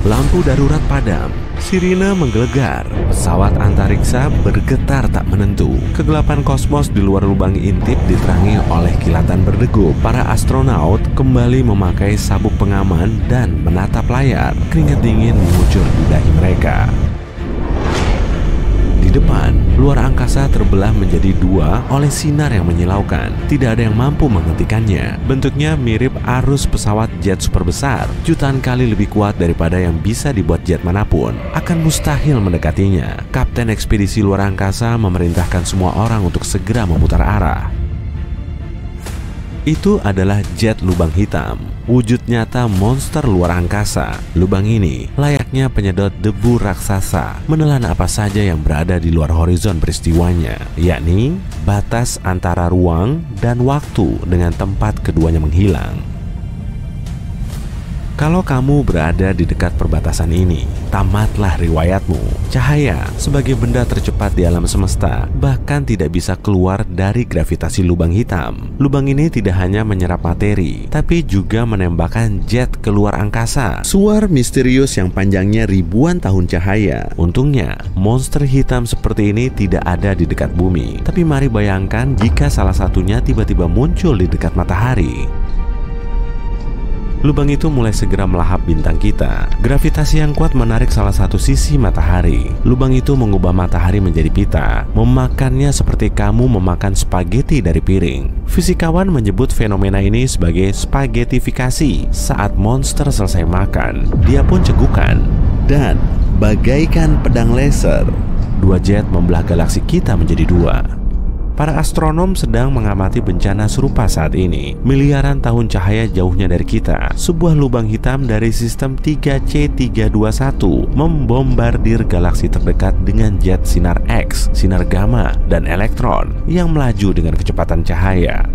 Lampu darurat padam, sirine menggelegar, pesawat antariksa bergetar tak menentu. Kegelapan kosmos di luar lubang intip diterangi oleh kilatan berdegup. Para astronaut kembali memakai sabuk pengaman dan menatap layar. Keringat dingin mengucur di dahi mereka. Di depan, luar angkasa terbelah menjadi dua oleh sinar yang menyilaukan. Tidak ada yang mampu menghentikannya. Bentuknya mirip arus pesawat jet super besar, jutaan kali lebih kuat daripada yang bisa dibuat jet manapun. Akan mustahil mendekatinya. Kapten ekspedisi luar angkasa memerintahkan semua orang untuk segera memutar arah. Itu adalah jet lubang hitam, wujud nyata monster luar angkasa. Lubang ini layaknya penyedot debu raksasa, menelan apa saja yang berada di luar horizon peristiwanya, yakni batas antara ruang dan waktu dengan tempat keduanya menghilang. Kalau kamu berada di dekat perbatasan ini, tamatlah riwayatmu. Cahaya sebagai benda tercepat di alam semesta bahkan tidak bisa keluar dari gravitasi lubang hitam. Lubang ini tidak hanya menyerap materi, tapi juga menembakkan jet ke luar angkasa. Suar misterius yang panjangnya ribuan tahun cahaya. Untungnya, monster hitam seperti ini tidak ada di dekat bumi. Tapi mari bayangkan jika salah satunya tiba-tiba muncul di dekat matahari. Lubang itu mulai segera melahap bintang kita. Gravitasi yang kuat menarik salah satu sisi matahari. Lubang itu mengubah matahari menjadi pita, memakannya seperti kamu memakan spaghetti dari piring. Fisikawan menyebut fenomena ini sebagai spaghettifikasi. Saat monster selesai makan, dia pun cegukan. Dan bagaikan pedang laser, dua jet membelah galaksi kita menjadi dua. Para astronom sedang mengamati bencana serupa saat ini. Miliaran tahun cahaya jauhnya dari kita, sebuah lubang hitam dari sistem 3C321 membombardir galaksi terdekat dengan jet sinar X, sinar gamma, dan elektron yang melaju dengan kecepatan cahaya.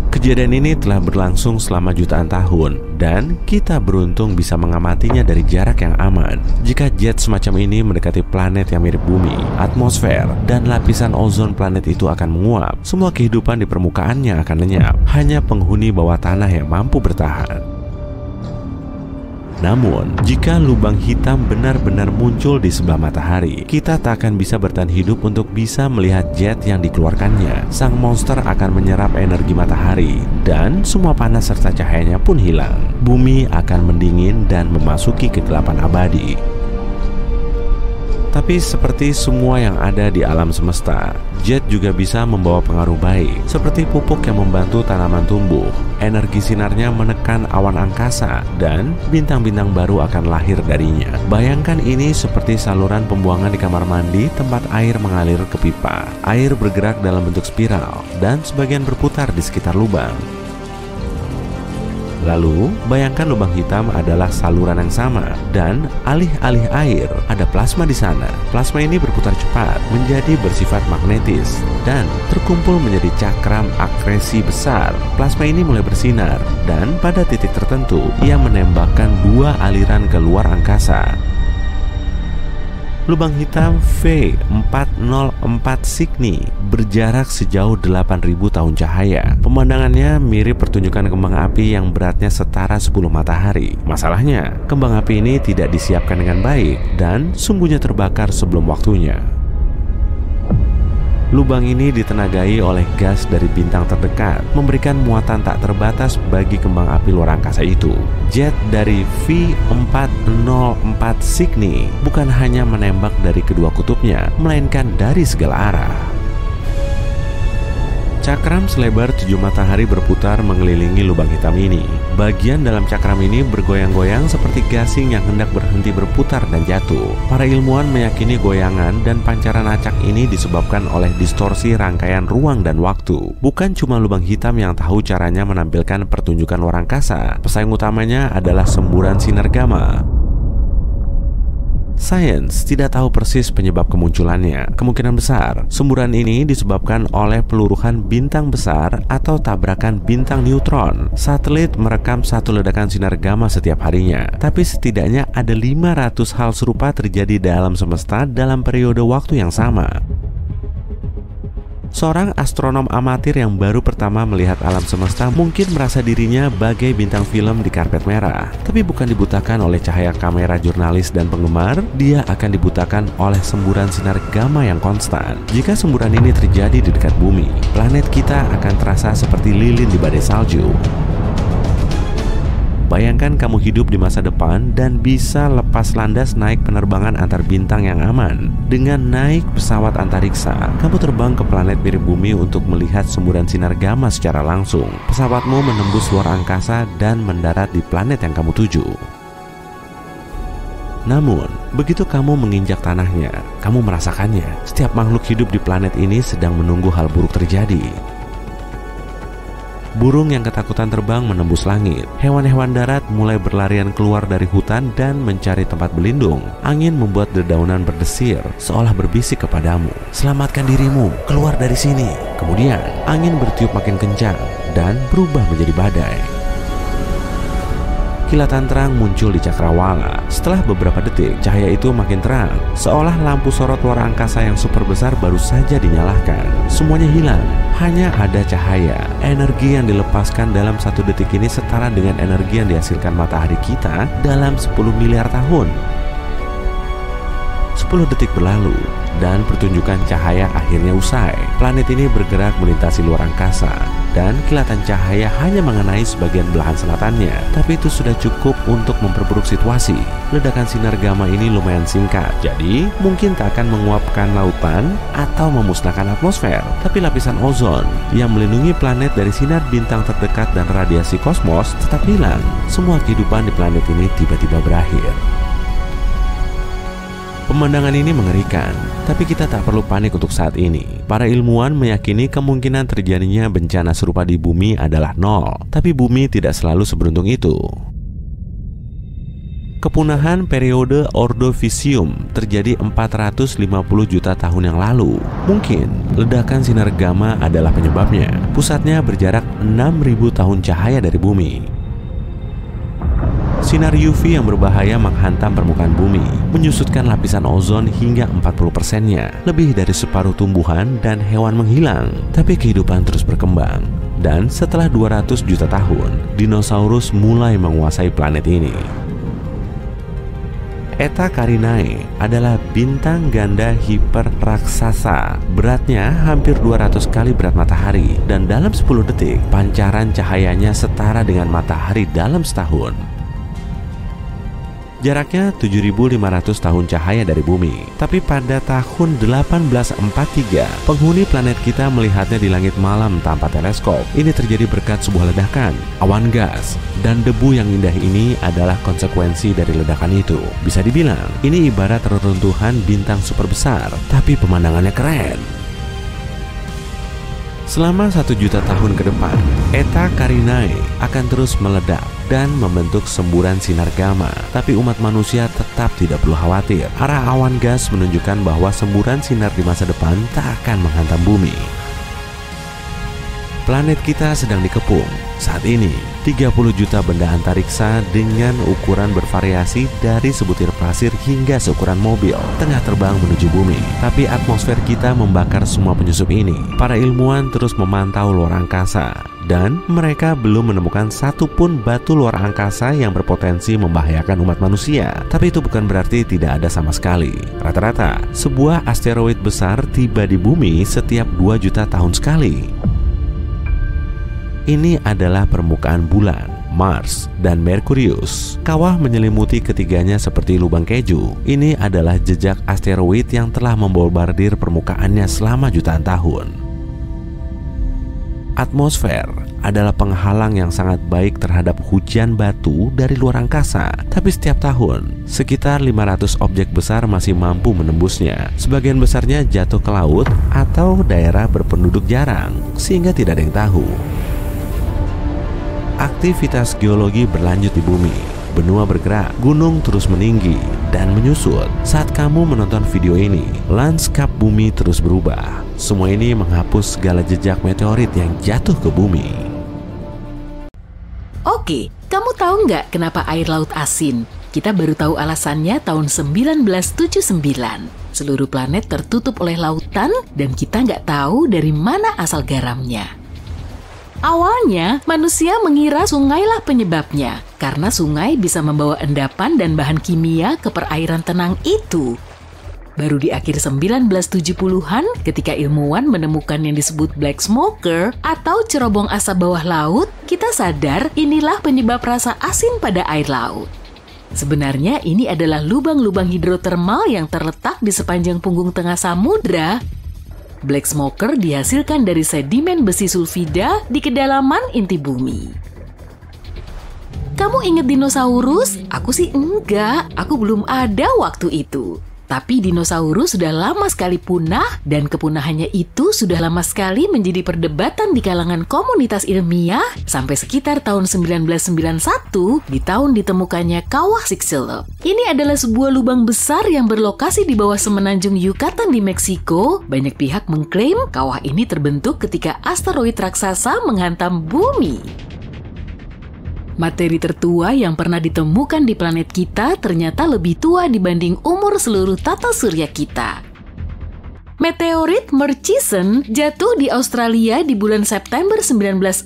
Kejadian ini telah berlangsung selama jutaan tahun dan kita beruntung bisa mengamatinya dari jarak yang aman. Jika jet semacam ini mendekati planet yang mirip bumi, atmosfer dan lapisan ozon planet itu akan menguap. Semua kehidupan di permukaannya akan lenyap. Hanya penghuni bawah tanah yang mampu bertahan. Namun, jika lubang hitam benar-benar muncul di sebelah matahari, kita tak akan bisa bertahan hidup untuk bisa melihat jet yang dikeluarkannya. Sang monster akan menyerap energi matahari, dan semua panas serta cahayanya pun hilang. Bumi akan mendingin dan memasuki kegelapan abadi. Tapi seperti semua yang ada di alam semesta, jet juga bisa membawa pengaruh baik, seperti pupuk yang membantu tanaman tumbuh. Energi sinarnya menekan awan angkasa dan bintang-bintang baru akan lahir darinya. Bayangkan ini seperti saluran pembuangan di kamar mandi tempat air mengalir ke pipa. Air bergerak dalam bentuk spiral dan sebagian berputar di sekitar lubang. Lalu, bayangkan lubang hitam adalah saluran yang sama dan alih-alih air ada plasma di sana. Plasma ini berputar cepat menjadi bersifat magnetis dan terkumpul menjadi cakram akresi besar. Plasma ini mulai bersinar dan pada titik tertentu ia menembakkan dua aliran ke luar angkasa. Lubang hitam V404 Cygni berjarak sejauh 8.000 tahun cahaya. Pemandangannya mirip pertunjukan kembang api yang beratnya setara 10 matahari. Masalahnya, kembang api ini tidak disiapkan dengan baik dan sumbunya terbakar sebelum waktunya. Lubang ini ditenagai oleh gas dari bintang terdekat, memberikan muatan tak terbatas bagi kembang api luar angkasa itu. Jet dari V404 Cygni bukan hanya menembak dari kedua kutubnya, melainkan dari segala arah. Cakram selebar 7 matahari berputar mengelilingi lubang hitam ini. Bagian dalam cakram ini bergoyang-goyang seperti gasing yang hendak berhenti berputar dan jatuh. Para ilmuwan meyakini goyangan dan pancaran acak ini disebabkan oleh distorsi rangkaian ruang dan waktu. Bukan cuma lubang hitam yang tahu caranya menampilkan pertunjukan luar angkasa. Pesaing utamanya adalah semburan sinar gamma. Sains tidak tahu persis penyebab kemunculannya. Kemungkinan besar, semburan ini disebabkan oleh peluruhan bintang besar atau tabrakan bintang neutron. Satelit merekam satu ledakan sinar gamma setiap harinya. Tapi setidaknya ada 500 hal serupa terjadi dalam semesta dalam periode waktu yang sama. Seorang astronom amatir yang baru pertama melihat alam semesta mungkin merasa dirinya bagai bintang film di karpet merah. Tapi bukan dibutakan oleh cahaya kamera jurnalis dan penggemar, dia akan dibutakan oleh semburan sinar gamma yang konstan. Jika semburan ini terjadi di dekat bumi, planet kita akan terasa seperti lilin di badai salju. Bayangkan kamu hidup di masa depan dan bisa lepas landas naik penerbangan antar bintang yang aman. Dengan naik pesawat antariksa, kamu terbang ke planet mirip bumi untuk melihat semburan sinar gamma secara langsung. Pesawatmu menembus luar angkasa dan mendarat di planet yang kamu tuju. Namun, begitu kamu menginjak tanahnya, kamu merasakannya. Setiap makhluk hidup di planet ini sedang menunggu hal buruk terjadi. Burung yang ketakutan terbang menembus langit. Hewan-hewan darat mulai berlarian keluar dari hutan dan mencari tempat berlindung. Angin membuat dedaunan berdesir, seolah berbisik kepadamu, "Selamatkan dirimu, keluar dari sini." Kemudian, angin bertiup makin kencang dan berubah menjadi badai. Kilatan terang muncul di cakrawala. Setelah beberapa detik, cahaya itu makin terang, seolah lampu sorot luar angkasa yang super besar baru saja dinyalakan. Semuanya hilang, hanya ada cahaya. Energi yang dilepaskan dalam 1 detik ini setara dengan energi yang dihasilkan matahari kita dalam 10 miliar tahun. 10 detik berlalu, dan pertunjukan cahaya akhirnya usai. Planet ini bergerak melintasi luar angkasa, dan kilatan cahaya hanya mengenai sebagian belahan selatannya. Tapi itu sudah cukup untuk memperburuk situasi. Ledakan sinar gamma ini lumayan singkat, jadi mungkin tak akan menguapkan lautan atau memusnahkan atmosfer. Tapi lapisan ozon yang melindungi planet dari sinar bintang terdekat dan radiasi kosmos tetap hilang. Semua kehidupan di planet ini tiba-tiba berakhir. Pemandangan ini mengerikan, tapi kita tak perlu panik untuk saat ini. Para ilmuwan meyakini kemungkinan terjadinya bencana serupa di bumi adalah 0, tapi bumi tidak selalu seberuntung itu. Kepunahan periode Ordovisium terjadi 450 juta tahun yang lalu. Mungkin ledakan sinar gamma adalah penyebabnya. Pusatnya berjarak 6.000 tahun cahaya dari bumi. Sinar UV yang berbahaya menghantam permukaan bumi, menyusutkan lapisan ozon hingga 40%-nya. Lebih dari separuh tumbuhan dan hewan menghilang, tapi kehidupan terus berkembang. Dan setelah 200 juta tahun, dinosaurus mulai menguasai planet ini. Eta Carinae adalah bintang ganda hiper raksasa. Beratnya hampir 200 kali berat matahari, dan dalam 10 detik, pancaran cahayanya setara dengan matahari dalam setahun. Jaraknya 7.500 tahun cahaya dari bumi. Tapi pada tahun 1843, penghuni planet kita melihatnya di langit malam tanpa teleskop. Ini terjadi berkat sebuah ledakan, awan gas, dan debu yang indah ini adalah konsekuensi dari ledakan itu. Bisa dibilang, ini ibarat reruntuhan bintang super besar, tapi pemandangannya keren. Selama 1 juta tahun ke depan, Eta Carinae akan terus meledak dan membentuk semburan sinar gamma. Tapi umat manusia tetap tidak perlu khawatir. Arah awan gas menunjukkan bahwa semburan sinar di masa depan tak akan menghantam bumi. Planet kita sedang dikepung. Saat ini, 30 juta benda antariksa dengan ukuran bervariasi dari sebutir pasir hingga seukuran mobil tengah terbang menuju bumi. Tapi atmosfer kita membakar semua penyusup ini. Para ilmuwan terus memantau luar angkasa, dan mereka belum menemukan satupun batu luar angkasa yang berpotensi membahayakan umat manusia. Tapi itu bukan berarti tidak ada sama sekali. Rata-rata, sebuah asteroid besar tiba di bumi setiap 2 juta tahun sekali. Ini adalah permukaan bulan, Mars, dan Merkurius. Kawah menyelimuti ketiganya seperti lubang keju. Ini adalah jejak asteroid yang telah membombardir permukaannya selama jutaan tahun. Atmosfer adalah penghalang yang sangat baik terhadap hujan batu dari luar angkasa. Tapi setiap tahun, sekitar 500 objek besar masih mampu menembusnya. Sebagian besarnya jatuh ke laut atau daerah berpenduduk jarang, sehingga tidak ada yang tahu. Aktivitas geologi berlanjut di bumi. Benua bergerak, gunung terus meninggi dan menyusut. Saat kamu menonton video ini, lanskap bumi terus berubah. Semua ini menghapus segala jejak meteorit yang jatuh ke bumi. Oke, kamu tahu nggak kenapa air laut asin? Kita baru tahu alasannya tahun 1979. Seluruh planet tertutup oleh lautan dan kita nggak tahu dari mana asal garamnya. Awalnya, manusia mengira sungailah penyebabnya, karena sungai bisa membawa endapan dan bahan kimia ke perairan tenang itu. Baru di akhir 1970-an, ketika ilmuwan menemukan yang disebut black smoker atau cerobong asap bawah laut, kita sadar inilah penyebab rasa asin pada air laut. Sebenarnya ini adalah lubang-lubang hidrotermal yang terletak di sepanjang punggung tengah samudra. Black smoker dihasilkan dari sedimen besi sulfida di kedalaman inti bumi. Kamu ingat dinosaurus? Aku sih enggak, aku belum ada waktu itu. Tapi dinosaurus sudah lama sekali punah dan kepunahannya itu sudah lama sekali menjadi perdebatan di kalangan komunitas ilmiah sampai sekitar tahun 1991 di tahun ditemukannya kawah Chicxulub. Ini adalah sebuah lubang besar yang berlokasi di bawah semenanjung Yucatan di Meksiko. Banyak pihak mengklaim kawah ini terbentuk ketika asteroid raksasa menghantam bumi. Materi tertua yang pernah ditemukan di planet kita ternyata lebih tua dibanding umur seluruh tata surya kita. Meteorit Murchison jatuh di Australia di bulan September 1969.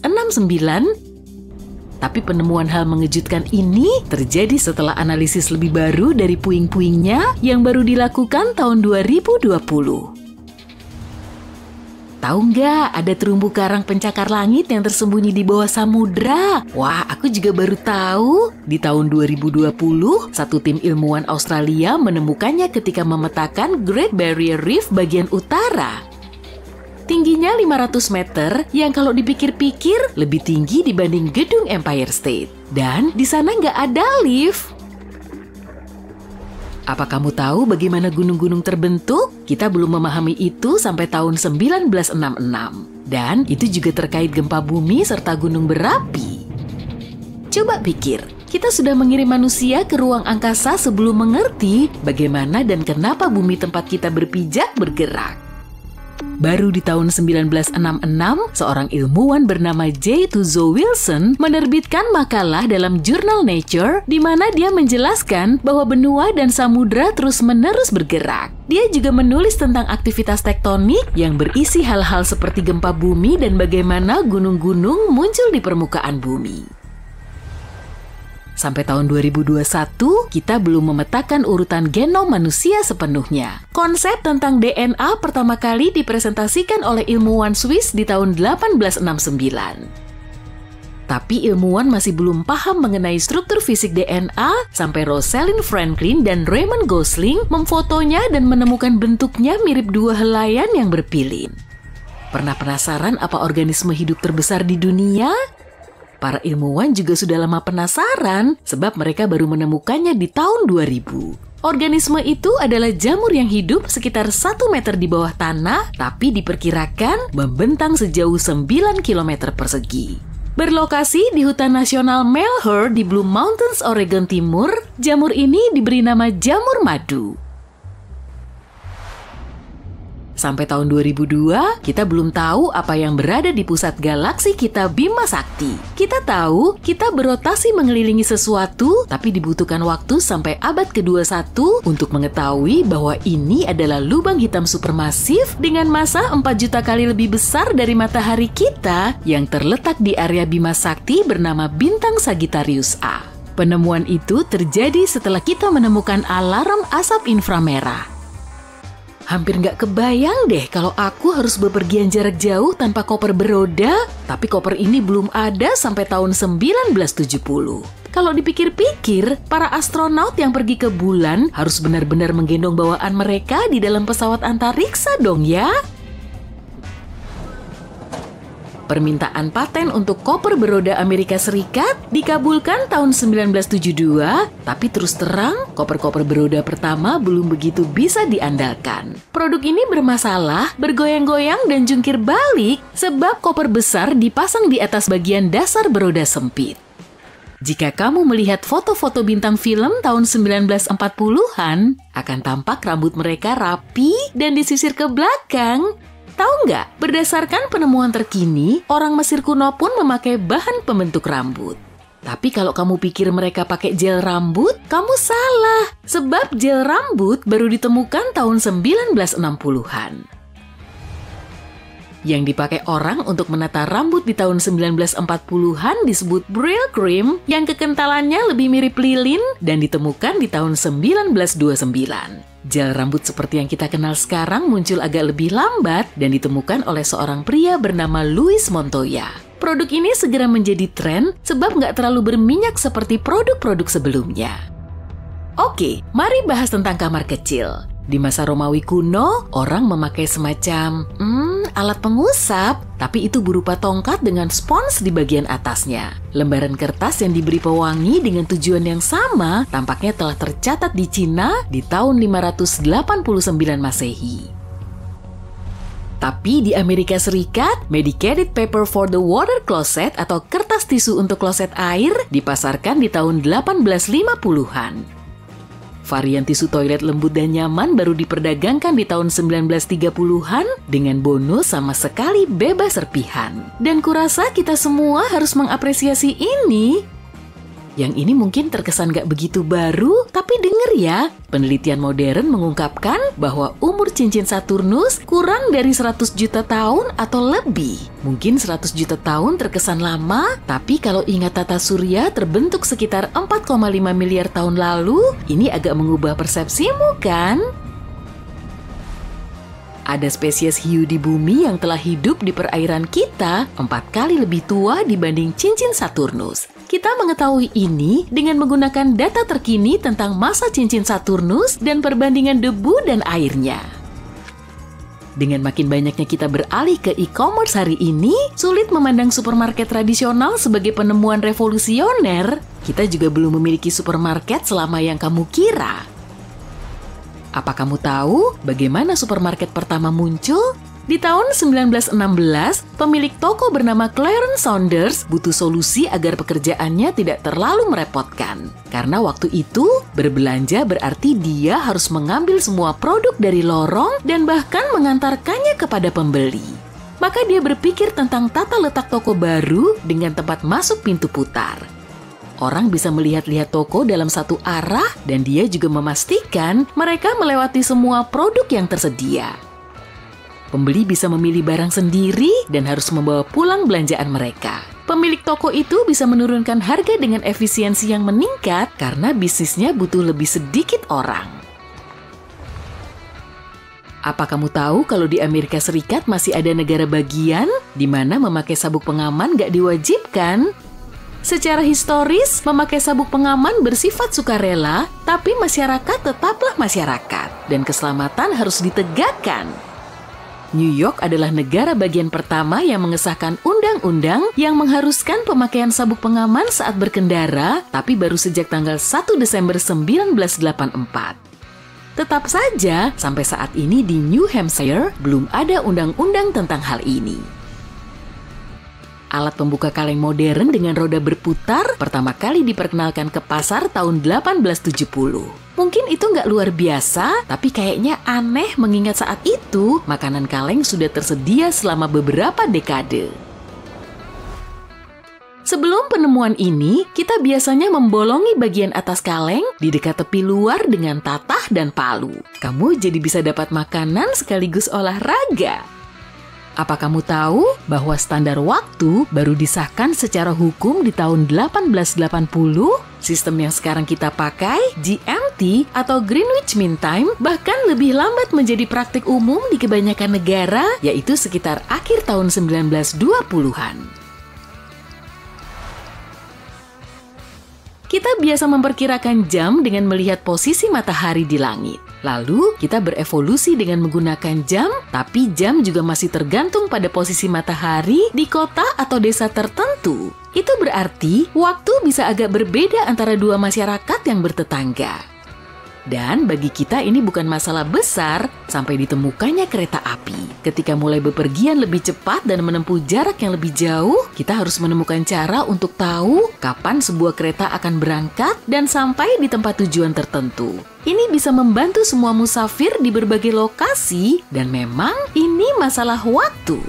Tapi penemuan hal mengejutkan ini terjadi setelah analisis lebih baru dari puing-puingnya yang baru dilakukan tahun 2020. Tahu nggak, ada terumbu karang pencakar langit yang tersembunyi di bawah samudra? Wah, aku juga baru tahu. Di tahun 2020, satu tim ilmuwan Australia menemukannya ketika memetakan Great Barrier Reef bagian utara. Tingginya 500 meter yang kalau dipikir-pikir lebih tinggi dibanding gedung Empire State. Dan di sana nggak ada lift. Apa kamu tahu bagaimana gunung-gunung terbentuk? Kita belum memahami itu sampai tahun 1966. Dan itu juga terkait gempa bumi serta gunung berapi. Coba pikir, kita sudah mengirim manusia ke ruang angkasa sebelum mengerti bagaimana dan kenapa bumi tempat kita berpijak bergerak. Baru di tahun 1966, seorang ilmuwan bernama J. Tuzo Wilson menerbitkan makalah dalam jurnal Nature di mana dia menjelaskan bahwa benua dan samudra terus-menerus bergerak. Dia juga menulis tentang aktivitas tektonik yang berisi hal-hal seperti gempa bumi dan bagaimana gunung-gunung muncul di permukaan bumi. Sampai tahun 2021, kita belum memetakan urutan genom manusia sepenuhnya. Konsep tentang DNA pertama kali dipresentasikan oleh ilmuwan Swiss di tahun 1869. Tapi ilmuwan masih belum paham mengenai struktur fisik DNA sampai Rosalind Franklin dan Raymond Gosling memfotonya dan menemukan bentuknya mirip dua helaian yang berpilin. Pernah penasaran apa organisme hidup terbesar di dunia? Para ilmuwan juga sudah lama penasaran sebab mereka baru menemukannya di tahun 2000. Organisme itu adalah jamur yang hidup sekitar 1 meter di bawah tanah tapi diperkirakan membentang sejauh 9 km persegi. Berlokasi di hutan nasional Malheur di Blue Mountains, Oregon Timur, jamur ini diberi nama jamur madu. Sampai tahun 2002, kita belum tahu apa yang berada di pusat galaksi kita Bima Sakti. Kita tahu kita berotasi mengelilingi sesuatu, tapi dibutuhkan waktu sampai abad ke-21 untuk mengetahui bahwa ini adalah lubang hitam supermasif dengan massa 4 juta kali lebih besar dari matahari kita yang terletak di area Bima Sakti bernama bintang Sagittarius A. Penemuan itu terjadi setelah kita menemukan alarm asap inframerah. Hampir nggak kebayang deh kalau aku harus bepergian jarak jauh tanpa koper beroda, tapi koper ini belum ada sampai tahun 1970. Kalau dipikir-pikir, para astronot yang pergi ke bulan harus benar-benar menggendong bawaan mereka di dalam pesawat antariksa dong ya. Permintaan paten untuk koper beroda Amerika Serikat dikabulkan tahun 1972, tapi terus terang, koper-koper beroda pertama belum begitu bisa diandalkan. Produk ini bermasalah, bergoyang-goyang dan jungkir balik sebab koper besar dipasang di atas bagian dasar beroda sempit. Jika kamu melihat foto-foto bintang film tahun 1940-an, akan tampak rambut mereka rapi dan disisir ke belakang. Tahu nggak, berdasarkan penemuan terkini, orang Mesir kuno pun memakai bahan pembentuk rambut. Tapi kalau kamu pikir mereka pakai gel rambut, kamu salah. Sebab gel rambut baru ditemukan tahun 1960-an. Yang dipakai orang untuk menata rambut di tahun 1940-an disebut Brylcreem yang kekentalannya lebih mirip lilin dan ditemukan di tahun 1929. Gel rambut seperti yang kita kenal sekarang muncul agak lebih lambat dan ditemukan oleh seorang pria bernama Louis Montoya. Produk ini segera menjadi tren sebab nggak terlalu berminyak seperti produk-produk sebelumnya. Oke, mari bahas tentang kamar kecil. Di masa Romawi kuno, orang memakai semacam alat pengusap, tapi itu berupa tongkat dengan spons di bagian atasnya. Lembaran kertas yang diberi pewangi dengan tujuan yang sama tampaknya telah tercatat di Cina di tahun 589 Masehi. Tapi di Amerika Serikat, medicated paper for the water closet atau kertas tisu untuk kloset air dipasarkan di tahun 1850-an. Varian tisu toilet lembut dan nyaman baru diperdagangkan di tahun 1930-an dengan bonus sama sekali bebas serpihan. Dan kurasa kita semua harus mengapresiasi ini. Yang ini mungkin terkesan gak begitu baru, tapi denger ya, penelitian modern mengungkapkan bahwa umur cincin Saturnus kurang dari 100 juta tahun atau lebih. Mungkin 100 juta tahun terkesan lama, tapi kalau ingat tata surya terbentuk sekitar 4,5 miliar tahun lalu, ini agak mengubah persepsimu kan? Ada spesies hiu di bumi yang telah hidup di perairan kita 4 kali lebih tua dibanding cincin Saturnus. Kita mengetahui ini dengan menggunakan data terkini tentang massa cincin Saturnus dan perbandingan debu dan airnya. Dengan makin banyaknya kita beralih ke e-commerce hari ini, sulit memandang supermarket tradisional sebagai penemuan revolusioner. Kita juga belum memiliki supermarket selama yang kamu kira. Apa kamu tahu bagaimana supermarket pertama muncul? Di tahun 1916, pemilik toko bernama Clarence Saunders butuh solusi agar pekerjaannya tidak terlalu merepotkan. Karena waktu itu, berbelanja berarti dia harus mengambil semua produk dari lorong dan bahkan mengantarkannya kepada pembeli. Maka dia berpikir tentang tata letak toko baru dengan tempat masuk pintu putar. Orang bisa melihat-lihat toko dalam satu arah dan dia juga memastikan mereka melewati semua produk yang tersedia. Pembeli bisa memilih barang sendiri dan harus membawa pulang belanjaan mereka. Pemilik toko itu bisa menurunkan harga dengan efisiensi yang meningkat karena bisnisnya butuh lebih sedikit orang. Apa kamu tahu kalau di Amerika Serikat masih ada negara bagian di mana memakai sabuk pengaman gak diwajibkan? Secara historis, memakai sabuk pengaman bersifat sukarela, tapi masyarakat tetaplah masyarakat dan keselamatan harus ditegakkan. New York adalah negara bagian pertama yang mengesahkan undang-undang yang mengharuskan pemakaian sabuk pengaman saat berkendara, tapi baru sejak tanggal 1 Desember 1984. Tetap saja, sampai saat ini di New Hampshire belum ada undang-undang tentang hal ini. Alat pembuka kaleng modern dengan roda berputar pertama kali diperkenalkan ke pasar tahun 1870. Mungkin itu nggak luar biasa, tapi kayaknya aneh mengingat saat itu makanan kaleng sudah tersedia selama beberapa dekade. Sebelum penemuan ini, kita biasanya membolongi bagian atas kaleng di dekat tepi luar dengan tatah dan palu. Kamu jadi bisa dapat makanan sekaligus olahraga. Apa kamu tahu bahwa standar waktu baru disahkan secara hukum di tahun 1880? Sistem yang sekarang kita pakai, GMT atau Greenwich Mean Time, bahkan lebih lambat menjadi praktik umum di kebanyakan negara, yaitu sekitar akhir tahun 1920-an. Kita biasa memperkirakan jam dengan melihat posisi matahari di langit. Lalu, kita berevolusi dengan menggunakan jam, tapi jam juga masih tergantung pada posisi matahari di kota atau desa tertentu. Itu berarti, waktu bisa agak berbeda antara dua masyarakat yang bertetangga. Dan bagi kita ini bukan masalah besar sampai ditemukannya kereta api. Ketika mulai bepergian lebih cepat dan menempuh jarak yang lebih jauh, kita harus menemukan cara untuk tahu kapan sebuah kereta akan berangkat dan sampai di tempat tujuan tertentu. Ini bisa membantu semua musafir di berbagai lokasi dan memang ini masalah waktu.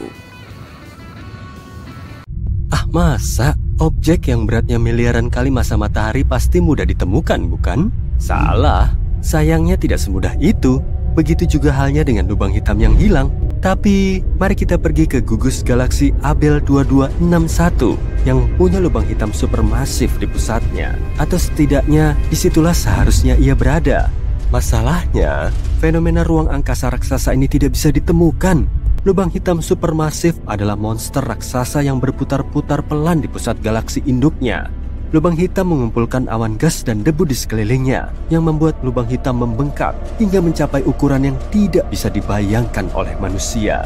Ah, masa? Objek yang beratnya miliaran kali massa matahari pasti mudah ditemukan, bukan? Salah. Sayangnya tidak semudah itu. Begitu juga halnya dengan lubang hitam yang hilang. Tapi, mari kita pergi ke gugus galaksi Abell 2261 yang punya lubang hitam supermasif di pusatnya. Atau setidaknya, disitulah seharusnya ia berada. Masalahnya, fenomena ruang angkasa raksasa ini tidak bisa ditemukan. Lubang hitam supermasif adalah monster raksasa yang berputar-putar pelan di pusat galaksi induknya. Lubang hitam mengumpulkan awan gas dan debu di sekelilingnya yang membuat lubang hitam membengkak hingga mencapai ukuran yang tidak bisa dibayangkan oleh manusia.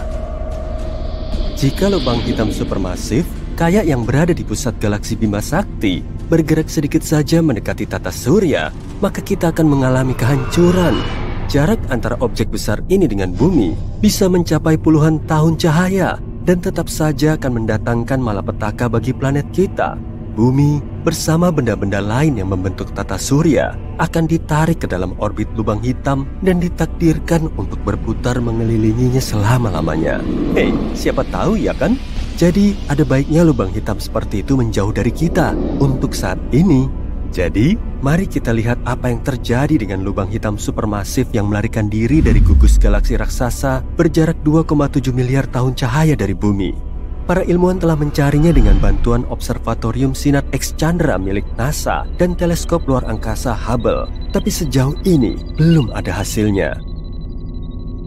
Jika lubang hitam supermasif, kayak yang berada di pusat galaksi Bima Sakti, bergerak sedikit saja mendekati tata surya, maka kita akan mengalami kehancuran. Jarak antara objek besar ini dengan bumi bisa mencapai puluhan tahun cahaya dan tetap saja akan mendatangkan malapetaka bagi planet kita. Bumi bersama benda-benda lain yang membentuk tata surya akan ditarik ke dalam orbit lubang hitam dan ditakdirkan untuk berputar mengelilinginya selama-lamanya. Hei, siapa tahu ya kan? Jadi ada baiknya lubang hitam seperti itu menjauh dari kita untuk saat ini. Jadi, mari kita lihat apa yang terjadi dengan lubang hitam supermasif yang melarikan diri dari gugus galaksi raksasa berjarak 2,7 miliar tahun cahaya dari bumi. Para ilmuwan telah mencarinya dengan bantuan Observatorium Sinar X Chandra milik NASA dan teleskop luar angkasa Hubble. Tapi sejauh ini belum ada hasilnya.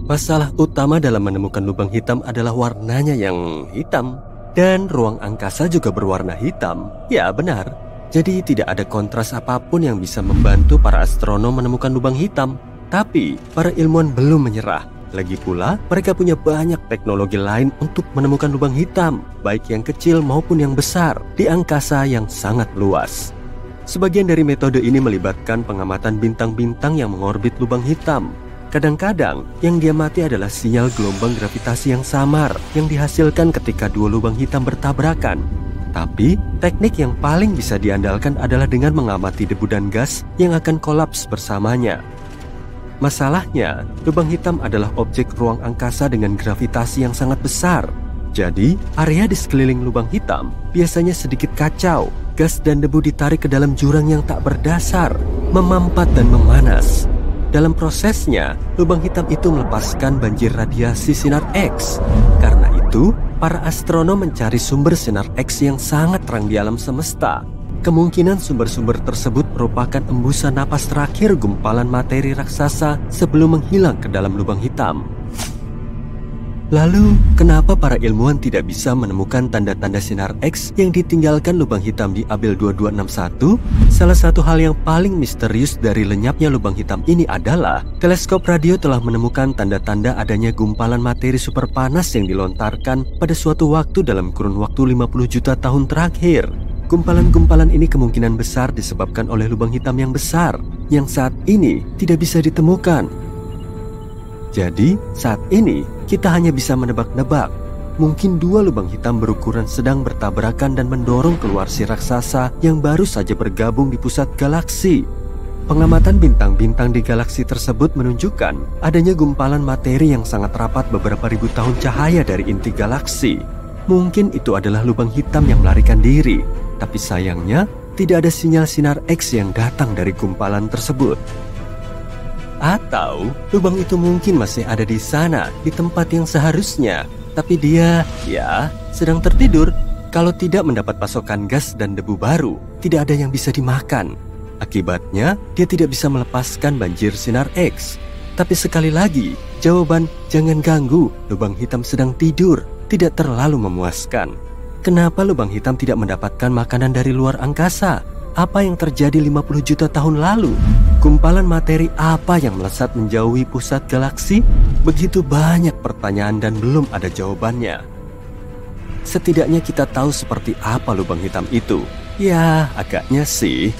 Masalah utama dalam menemukan lubang hitam adalah warnanya yang hitam. Dan ruang angkasa juga berwarna hitam. Ya, benar. Jadi tidak ada kontras apapun yang bisa membantu para astronom menemukan lubang hitam. Tapi para ilmuwan belum menyerah. Lagi pula mereka punya banyak teknologi lain untuk menemukan lubang hitam, baik yang kecil maupun yang besar, di angkasa yang sangat luas. Sebagian dari metode ini melibatkan pengamatan bintang-bintang yang mengorbit lubang hitam. Kadang-kadang yang diamati adalah sinyal gelombang gravitasi yang samar yang dihasilkan ketika dua lubang hitam bertabrakan. Tapi, teknik yang paling bisa diandalkan adalah dengan mengamati debu dan gas yang akan kolaps bersamanya. Masalahnya, lubang hitam adalah objek ruang angkasa dengan gravitasi yang sangat besar. Jadi, area di sekeliling lubang hitam biasanya sedikit kacau. Gas dan debu ditarik ke dalam jurang yang tak berdasar, memampat dan memanas. Dalam prosesnya, lubang hitam itu melepaskan banjir radiasi sinar X. Karena itu, para astronom mencari sumber sinar X yang sangat terang di alam semesta. Kemungkinan sumber-sumber tersebut merupakan embusan napas terakhir gumpalan materi raksasa sebelum menghilang ke dalam lubang hitam. Lalu, kenapa para ilmuwan tidak bisa menemukan tanda-tanda sinar X yang ditinggalkan lubang hitam di Abell 2261? Salah satu hal yang paling misterius dari lenyapnya lubang hitam ini adalah teleskop radio telah menemukan tanda-tanda adanya gumpalan materi super panas yang dilontarkan pada suatu waktu dalam kurun waktu 50 juta tahun terakhir. Gumpalan-gumpalan ini kemungkinan besar disebabkan oleh lubang hitam yang besar, yang saat ini tidak bisa ditemukan. Jadi, saat ini kita hanya bisa menebak-nebak. Mungkin dua lubang hitam berukuran sedang bertabrakan dan mendorong keluar si raksasa yang baru saja bergabung di pusat galaksi. Pengamatan bintang-bintang di galaksi tersebut menunjukkan adanya gumpalan materi yang sangat rapat beberapa ribu tahun cahaya dari inti galaksi. Mungkin itu adalah lubang hitam yang melarikan diri, tapi sayangnya tidak ada sinyal sinar X yang datang dari gumpalan tersebut. Atau lubang itu mungkin masih ada di sana, di tempat yang seharusnya, tapi dia, sedang tertidur. Kalau tidak mendapat pasokan gas dan debu baru, tidak ada yang bisa dimakan. Akibatnya, dia tidak bisa melepaskan banjir sinar X. Tapi sekali lagi, jawaban jangan ganggu, lubang hitam sedang tidur, tidak terlalu memuaskan. Kenapa lubang hitam tidak mendapatkan makanan dari luar angkasa? Apa yang terjadi 50 juta tahun lalu? Gumpalan materi apa yang melesat menjauhi pusat galaksi? Begitu banyak pertanyaan dan belum ada jawabannya. Setidaknya kita tahu seperti apa lubang hitam itu. Ya, agaknya sih.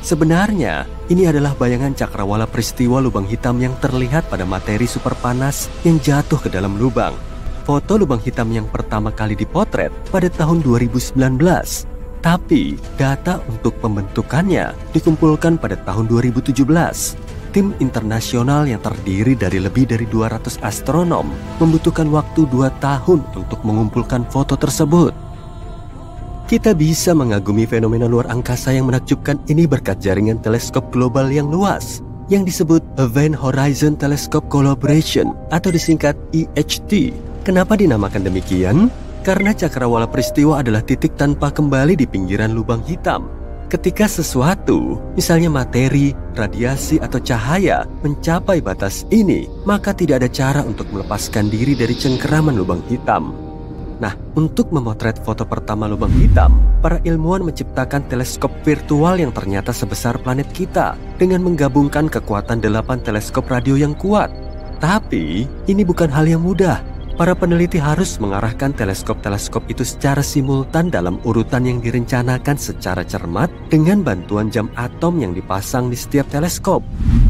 Sebenarnya, ini adalah bayangan cakrawala peristiwa lubang hitam yang terlihat pada materi super panas yang jatuh ke dalam lubang. Foto lubang hitam yang pertama kali dipotret pada tahun 2019. Tapi, data untuk pembentukannya dikumpulkan pada tahun 2017. Tim internasional yang terdiri dari lebih dari 200 astronom membutuhkan waktu 2 tahun untuk mengumpulkan foto tersebut. Kita bisa mengagumi fenomena luar angkasa yang menakjubkan ini berkat jaringan teleskop global yang luas yang disebut Event Horizon Telescope Collaboration atau disingkat EHT. Kenapa dinamakan demikian? Karena cakrawala peristiwa adalah titik tanpa kembali di pinggiran lubang hitam. Ketika sesuatu, misalnya materi, radiasi, atau cahaya mencapai batas ini, maka tidak ada cara untuk melepaskan diri dari cengkeraman lubang hitam. Nah, untuk memotret foto pertama lubang hitam, para ilmuwan menciptakan teleskop virtual yang ternyata sebesar planet kita dengan menggabungkan kekuatan 8 teleskop radio yang kuat. Tapi, ini bukan hal yang mudah. Para peneliti harus mengarahkan teleskop-teleskop itu secara simultan dalam urutan yang direncanakan secara cermat dengan bantuan jam atom yang dipasang di setiap teleskop.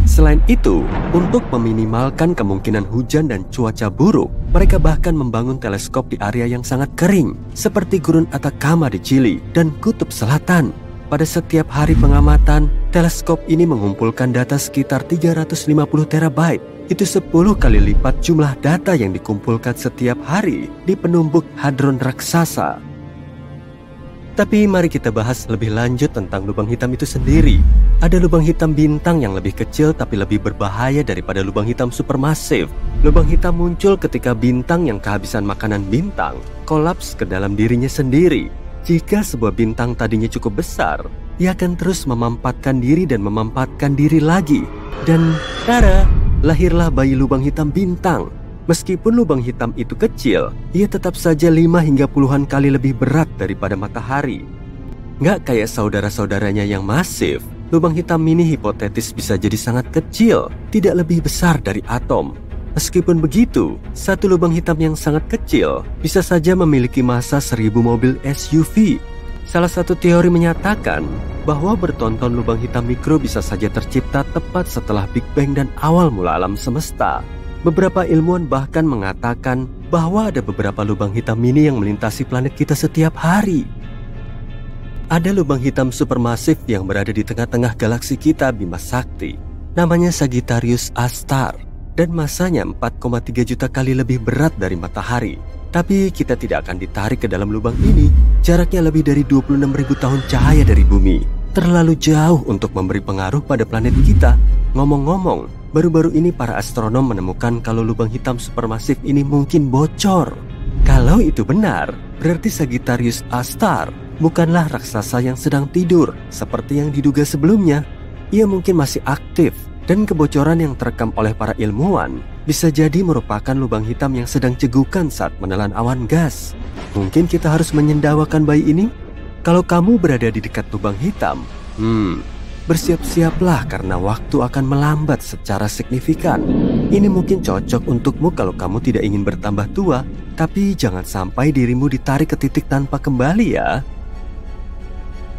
Selain itu, untuk meminimalkan kemungkinan hujan dan cuaca buruk, mereka bahkan membangun teleskop di area yang sangat kering, seperti Gurun Atacama di Chili dan Kutub Selatan. Pada setiap hari pengamatan, teleskop ini mengumpulkan data sekitar 350 terabyte. Itu 10 kali lipat jumlah data yang dikumpulkan setiap hari di penumbuk hadron raksasa. Tapi mari kita bahas lebih lanjut tentang lubang hitam itu sendiri. Ada lubang hitam bintang yang lebih kecil tapi lebih berbahaya daripada lubang hitam supermasif. Lubang hitam muncul ketika bintang yang kehabisan makanan bintang kolaps ke dalam dirinya sendiri. Jika sebuah bintang tadinya cukup besar, ia akan terus memampatkan diri dan memampatkan diri lagi. Dan tada! Lahirlah bayi lubang hitam bintang. Meskipun lubang hitam itu kecil, ia tetap saja 5 hingga puluhan kali lebih berat daripada matahari. Nggak kayak saudara-saudaranya yang masif, lubang hitam mini hipotetis bisa jadi sangat kecil, tidak lebih besar dari atom. Meskipun begitu, satu lubang hitam yang sangat kecil bisa saja memiliki massa 1000 mobil SUV. Salah satu teori menyatakan bahwa bertonton lubang hitam mikro bisa saja tercipta tepat setelah Big Bang dan awal mula alam semesta. Beberapa ilmuwan bahkan mengatakan bahwa ada beberapa lubang hitam mini yang melintasi planet kita setiap hari. Ada lubang hitam supermasif yang berada di tengah-tengah galaksi kita Bima Sakti. Namanya Sagittarius A-star dan massanya 4,3 juta kali lebih berat dari matahari. Tapi kita tidak akan ditarik ke dalam lubang ini. Jaraknya lebih dari 26.000 tahun cahaya dari bumi. Terlalu jauh untuk memberi pengaruh pada planet kita. Ngomong-ngomong, baru-baru ini para astronom menemukan kalau lubang hitam supermasif ini mungkin bocor. Kalau itu benar, berarti Sagittarius A-star bukanlah raksasa yang sedang tidur seperti yang diduga sebelumnya. Ia mungkin masih aktif. Dan kebocoran yang terekam oleh para ilmuwan bisa jadi merupakan lubang hitam yang sedang cegukan saat menelan awan gas. Mungkin kita harus menyendawakan bayi ini? Kalau kamu berada di dekat lubang hitam, bersiap-siaplah karena waktu akan melambat secara signifikan. Ini mungkin cocok untukmu kalau kamu tidak ingin bertambah tua, tapi jangan sampai dirimu ditarik ke titik tanpa kembali ya.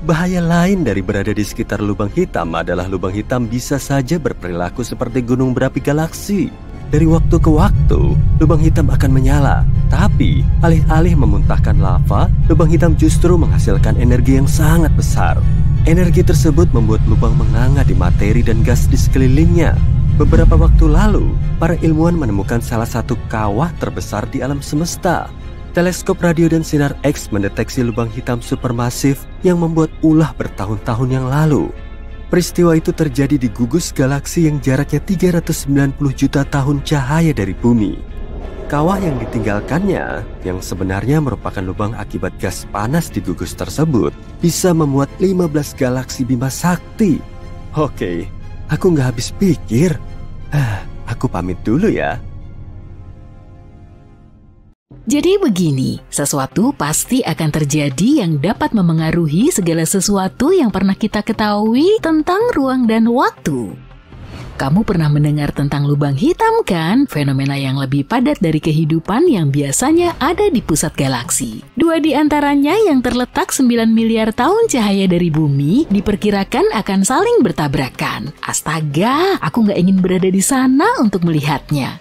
Bahaya lain dari berada di sekitar lubang hitam adalah lubang hitam bisa saja berperilaku seperti gunung berapi galaksi. Dari waktu ke waktu, lubang hitam akan menyala. Tapi, alih-alih memuntahkan lava, lubang hitam justru menghasilkan energi yang sangat besar. Energi tersebut membuat lubang menganga di materi dan gas di sekelilingnya. Beberapa waktu lalu, para ilmuwan menemukan salah satu kawah terbesar di alam semesta. Teleskop radio dan sinar X mendeteksi lubang hitam supermasif yang membuat ulah bertahun-tahun yang lalu. Peristiwa itu terjadi di gugus galaksi yang jaraknya 390 juta tahun cahaya dari bumi. Kawah yang ditinggalkannya, yang sebenarnya merupakan lubang akibat gas panas di gugus tersebut, bisa memuat 15 galaksi Bima Sakti. Oke, aku nggak habis pikir. Aku pamit dulu ya. Jadi begini, sesuatu pasti akan terjadi yang dapat memengaruhi segala sesuatu yang pernah kita ketahui tentang ruang dan waktu. Kamu pernah mendengar tentang lubang hitam kan? Fenomena yang lebih padat dari kehidupan yang biasanya ada di pusat galaksi. 2 di antaranya yang terletak 9 miliar tahun cahaya dari bumi diperkirakan akan saling bertabrakan. Astaga, aku nggak ingin berada di sana untuk melihatnya.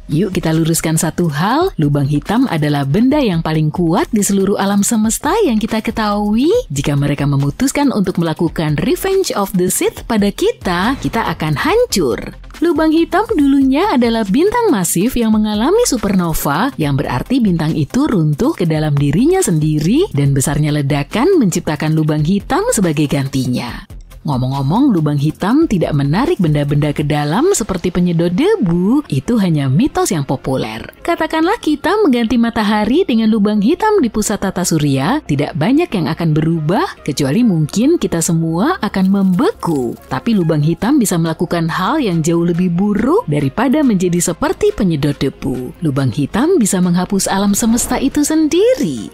Yuk kita luruskan satu hal, lubang hitam adalah benda yang paling kuat di seluruh alam semesta yang kita ketahui. Jika mereka memutuskan untuk melakukan Revenge of the Sith pada kita akan hancur. Lubang hitam dulunya adalah bintang masif yang mengalami supernova, yang berarti bintang itu runtuh ke dalam dirinya sendiri dan besarnya ledakan menciptakan lubang hitam sebagai gantinya. Ngomong-ngomong, lubang hitam tidak menarik benda-benda ke dalam seperti penyedot debu, itu hanya mitos yang populer. Katakanlah kita mengganti matahari dengan lubang hitam di pusat tata surya, tidak banyak yang akan berubah, kecuali mungkin kita semua akan membeku. Tapi lubang hitam bisa melakukan hal yang jauh lebih buruk daripada menjadi seperti penyedot debu. Lubang hitam bisa menghapus alam semesta itu sendiri.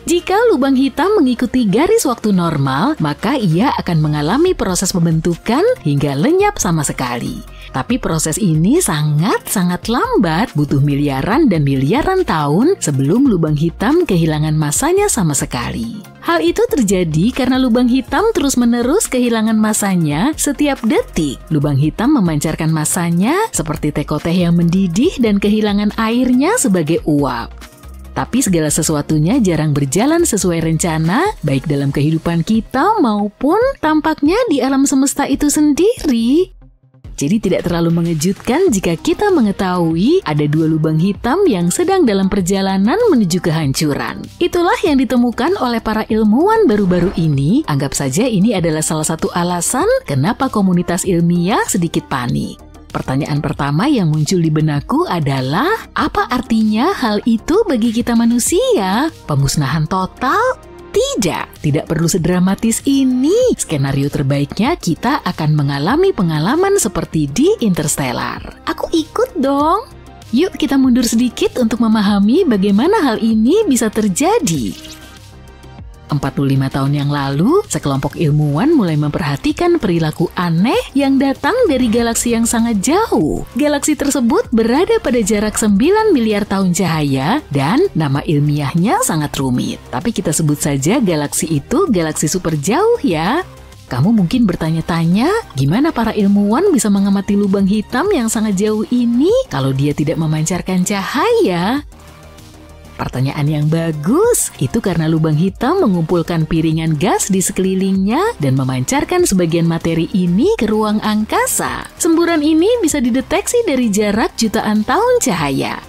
Jika lubang hitam mengikuti garis waktu normal, maka ia akan mengalami proses pembentukan hingga lenyap sama sekali. Tapi proses ini sangat-sangat lambat, butuh miliaran dan miliaran tahun sebelum lubang hitam kehilangan masanya sama sekali. Hal itu terjadi karena lubang hitam terus-menerus kehilangan masanya setiap detik. Lubang hitam memancarkan masanya seperti teko teh yang mendidih dan kehilangan airnya sebagai uap. Tapi segala sesuatunya jarang berjalan sesuai rencana, baik dalam kehidupan kita maupun tampaknya di alam semesta itu sendiri. Jadi tidak terlalu mengejutkan jika kita mengetahui ada dua lubang hitam yang sedang dalam perjalanan menuju kehancuran. Itulah yang ditemukan oleh para ilmuwan baru-baru ini. Anggap saja ini adalah salah satu alasan kenapa komunitas ilmiah sedikit panik. Pertanyaan pertama yang muncul di benakku adalah, apa artinya hal itu bagi kita manusia? Pemusnahan total? Tidak perlu sedramatis ini. Skenario terbaiknya kita akan mengalami pengalaman seperti di Interstellar. Aku ikut dong. Yuk kita mundur sedikit untuk memahami bagaimana hal ini bisa terjadi. 45 tahun yang lalu, sekelompok ilmuwan mulai memperhatikan perilaku aneh yang datang dari galaksi yang sangat jauh. Galaksi tersebut berada pada jarak 9 miliar tahun cahaya dan nama ilmiahnya sangat rumit. Tapi kita sebut saja galaksi itu galaksi super jauh ya. Kamu mungkin bertanya-tanya, gimana para ilmuwan bisa mengamati lubang hitam yang sangat jauh ini kalau dia tidak memancarkan cahaya? Pertanyaan yang bagus, itu karena lubang hitam mengumpulkan piringan gas di sekelilingnya dan memancarkan sebagian materi ini ke ruang angkasa. Semburan ini bisa dideteksi dari jarak jutaan tahun cahaya.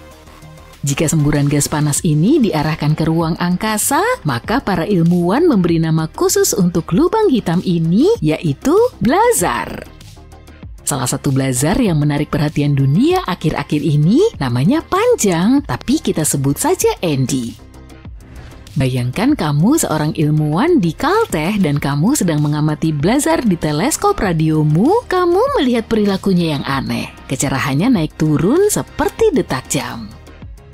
Jika semburan gas panas ini diarahkan ke ruang angkasa, maka para ilmuwan memberi nama khusus untuk lubang hitam ini, yaitu blazar. Salah satu blazar yang menarik perhatian dunia akhir-akhir ini namanya panjang, tapi kita sebut saja Andy. Bayangkan kamu seorang ilmuwan di Caltech dan kamu sedang mengamati blazar di teleskop radiomu, kamu melihat perilakunya yang aneh. Kecerahannya naik turun seperti detak jam.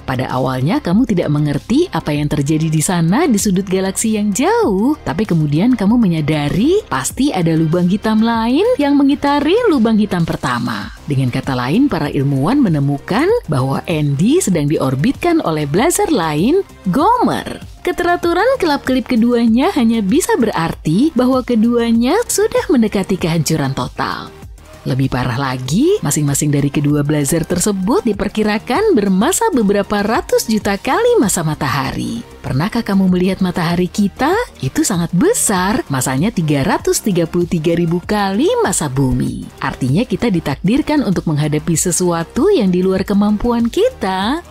Pada awalnya kamu tidak mengerti apa yang terjadi di sana di sudut galaksi yang jauh, tapi kemudian kamu menyadari pasti ada lubang hitam lain yang mengitari lubang hitam pertama. Dengan kata lain, para ilmuwan menemukan bahwa Andy sedang diorbitkan oleh blazar lain, Gomer. Keteraturan kelap-kelip keduanya hanya bisa berarti bahwa keduanya sudah mendekati kehancuran total. Lebih parah lagi, masing-masing dari kedua blazar tersebut diperkirakan bermasa beberapa ratus juta kali masa matahari. Pernahkah kamu melihat matahari kita? Itu sangat besar, masanya 333.000 kali masa bumi. Artinya kita ditakdirkan untuk menghadapi sesuatu yang di luar kemampuan kita.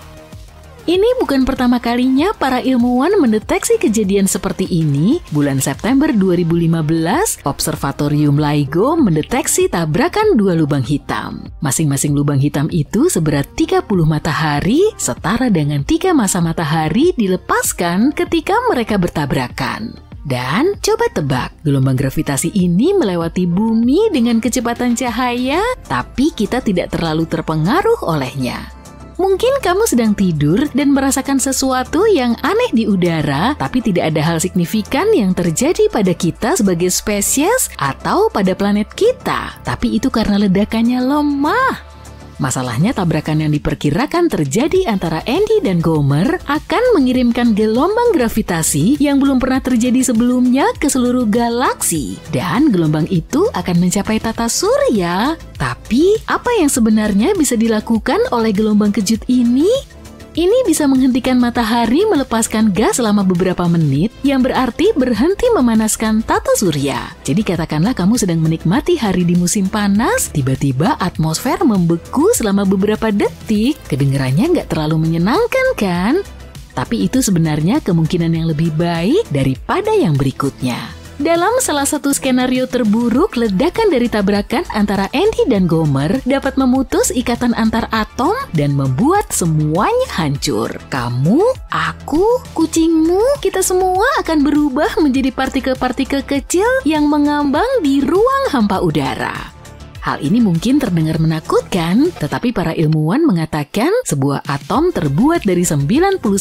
Ini bukan pertama kalinya para ilmuwan mendeteksi kejadian seperti ini. Bulan September 2015, Observatorium LIGO mendeteksi tabrakan dua lubang hitam. Masing-masing lubang hitam itu seberat 30 matahari, setara dengan 3 masa matahari dilepaskan ketika mereka bertabrakan. Dan coba tebak, gelombang gravitasi ini melewati bumi dengan kecepatan cahaya, tapi kita tidak terlalu terpengaruh olehnya. Mungkin kamu sedang tidur dan merasakan sesuatu yang aneh di udara, tapi tidak ada hal signifikan yang terjadi pada kita sebagai spesies atau pada planet kita. Tapi itu karena ledakannya lemah. Masalahnya tabrakan yang diperkirakan terjadi antara Andy dan Gomer akan mengirimkan gelombang gravitasi yang belum pernah terjadi sebelumnya ke seluruh galaksi. Dan gelombang itu akan mencapai tata surya. Tapi apa yang sebenarnya bisa dilakukan oleh gelombang kejut ini? Ini bisa menghentikan matahari melepaskan gas selama beberapa menit, yang berarti berhenti memanaskan tata surya. Jadi katakanlah kamu sedang menikmati hari di musim panas, tiba-tiba atmosfer membeku selama beberapa detik. Kedengarannya nggak terlalu menyenangkan kan? Tapi itu sebenarnya kemungkinan yang lebih baik daripada yang berikutnya. Dalam salah satu skenario terburuk, ledakan dari tabrakan antara Andy dan Gomer dapat memutus ikatan antar atom dan membuat semuanya hancur. Kamu, aku, kucingmu, kita semua akan berubah menjadi partikel-partikel kecil yang mengambang di ruang hampa udara. Hal ini mungkin terdengar menakutkan, tetapi para ilmuwan mengatakan sebuah atom terbuat dari 99%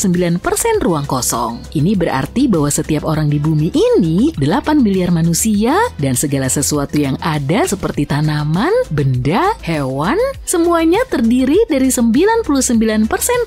ruang kosong. Ini berarti bahwa setiap orang di bumi ini, 8 miliar manusia, dan segala sesuatu yang ada seperti tanaman, benda, hewan, semuanya terdiri dari 99%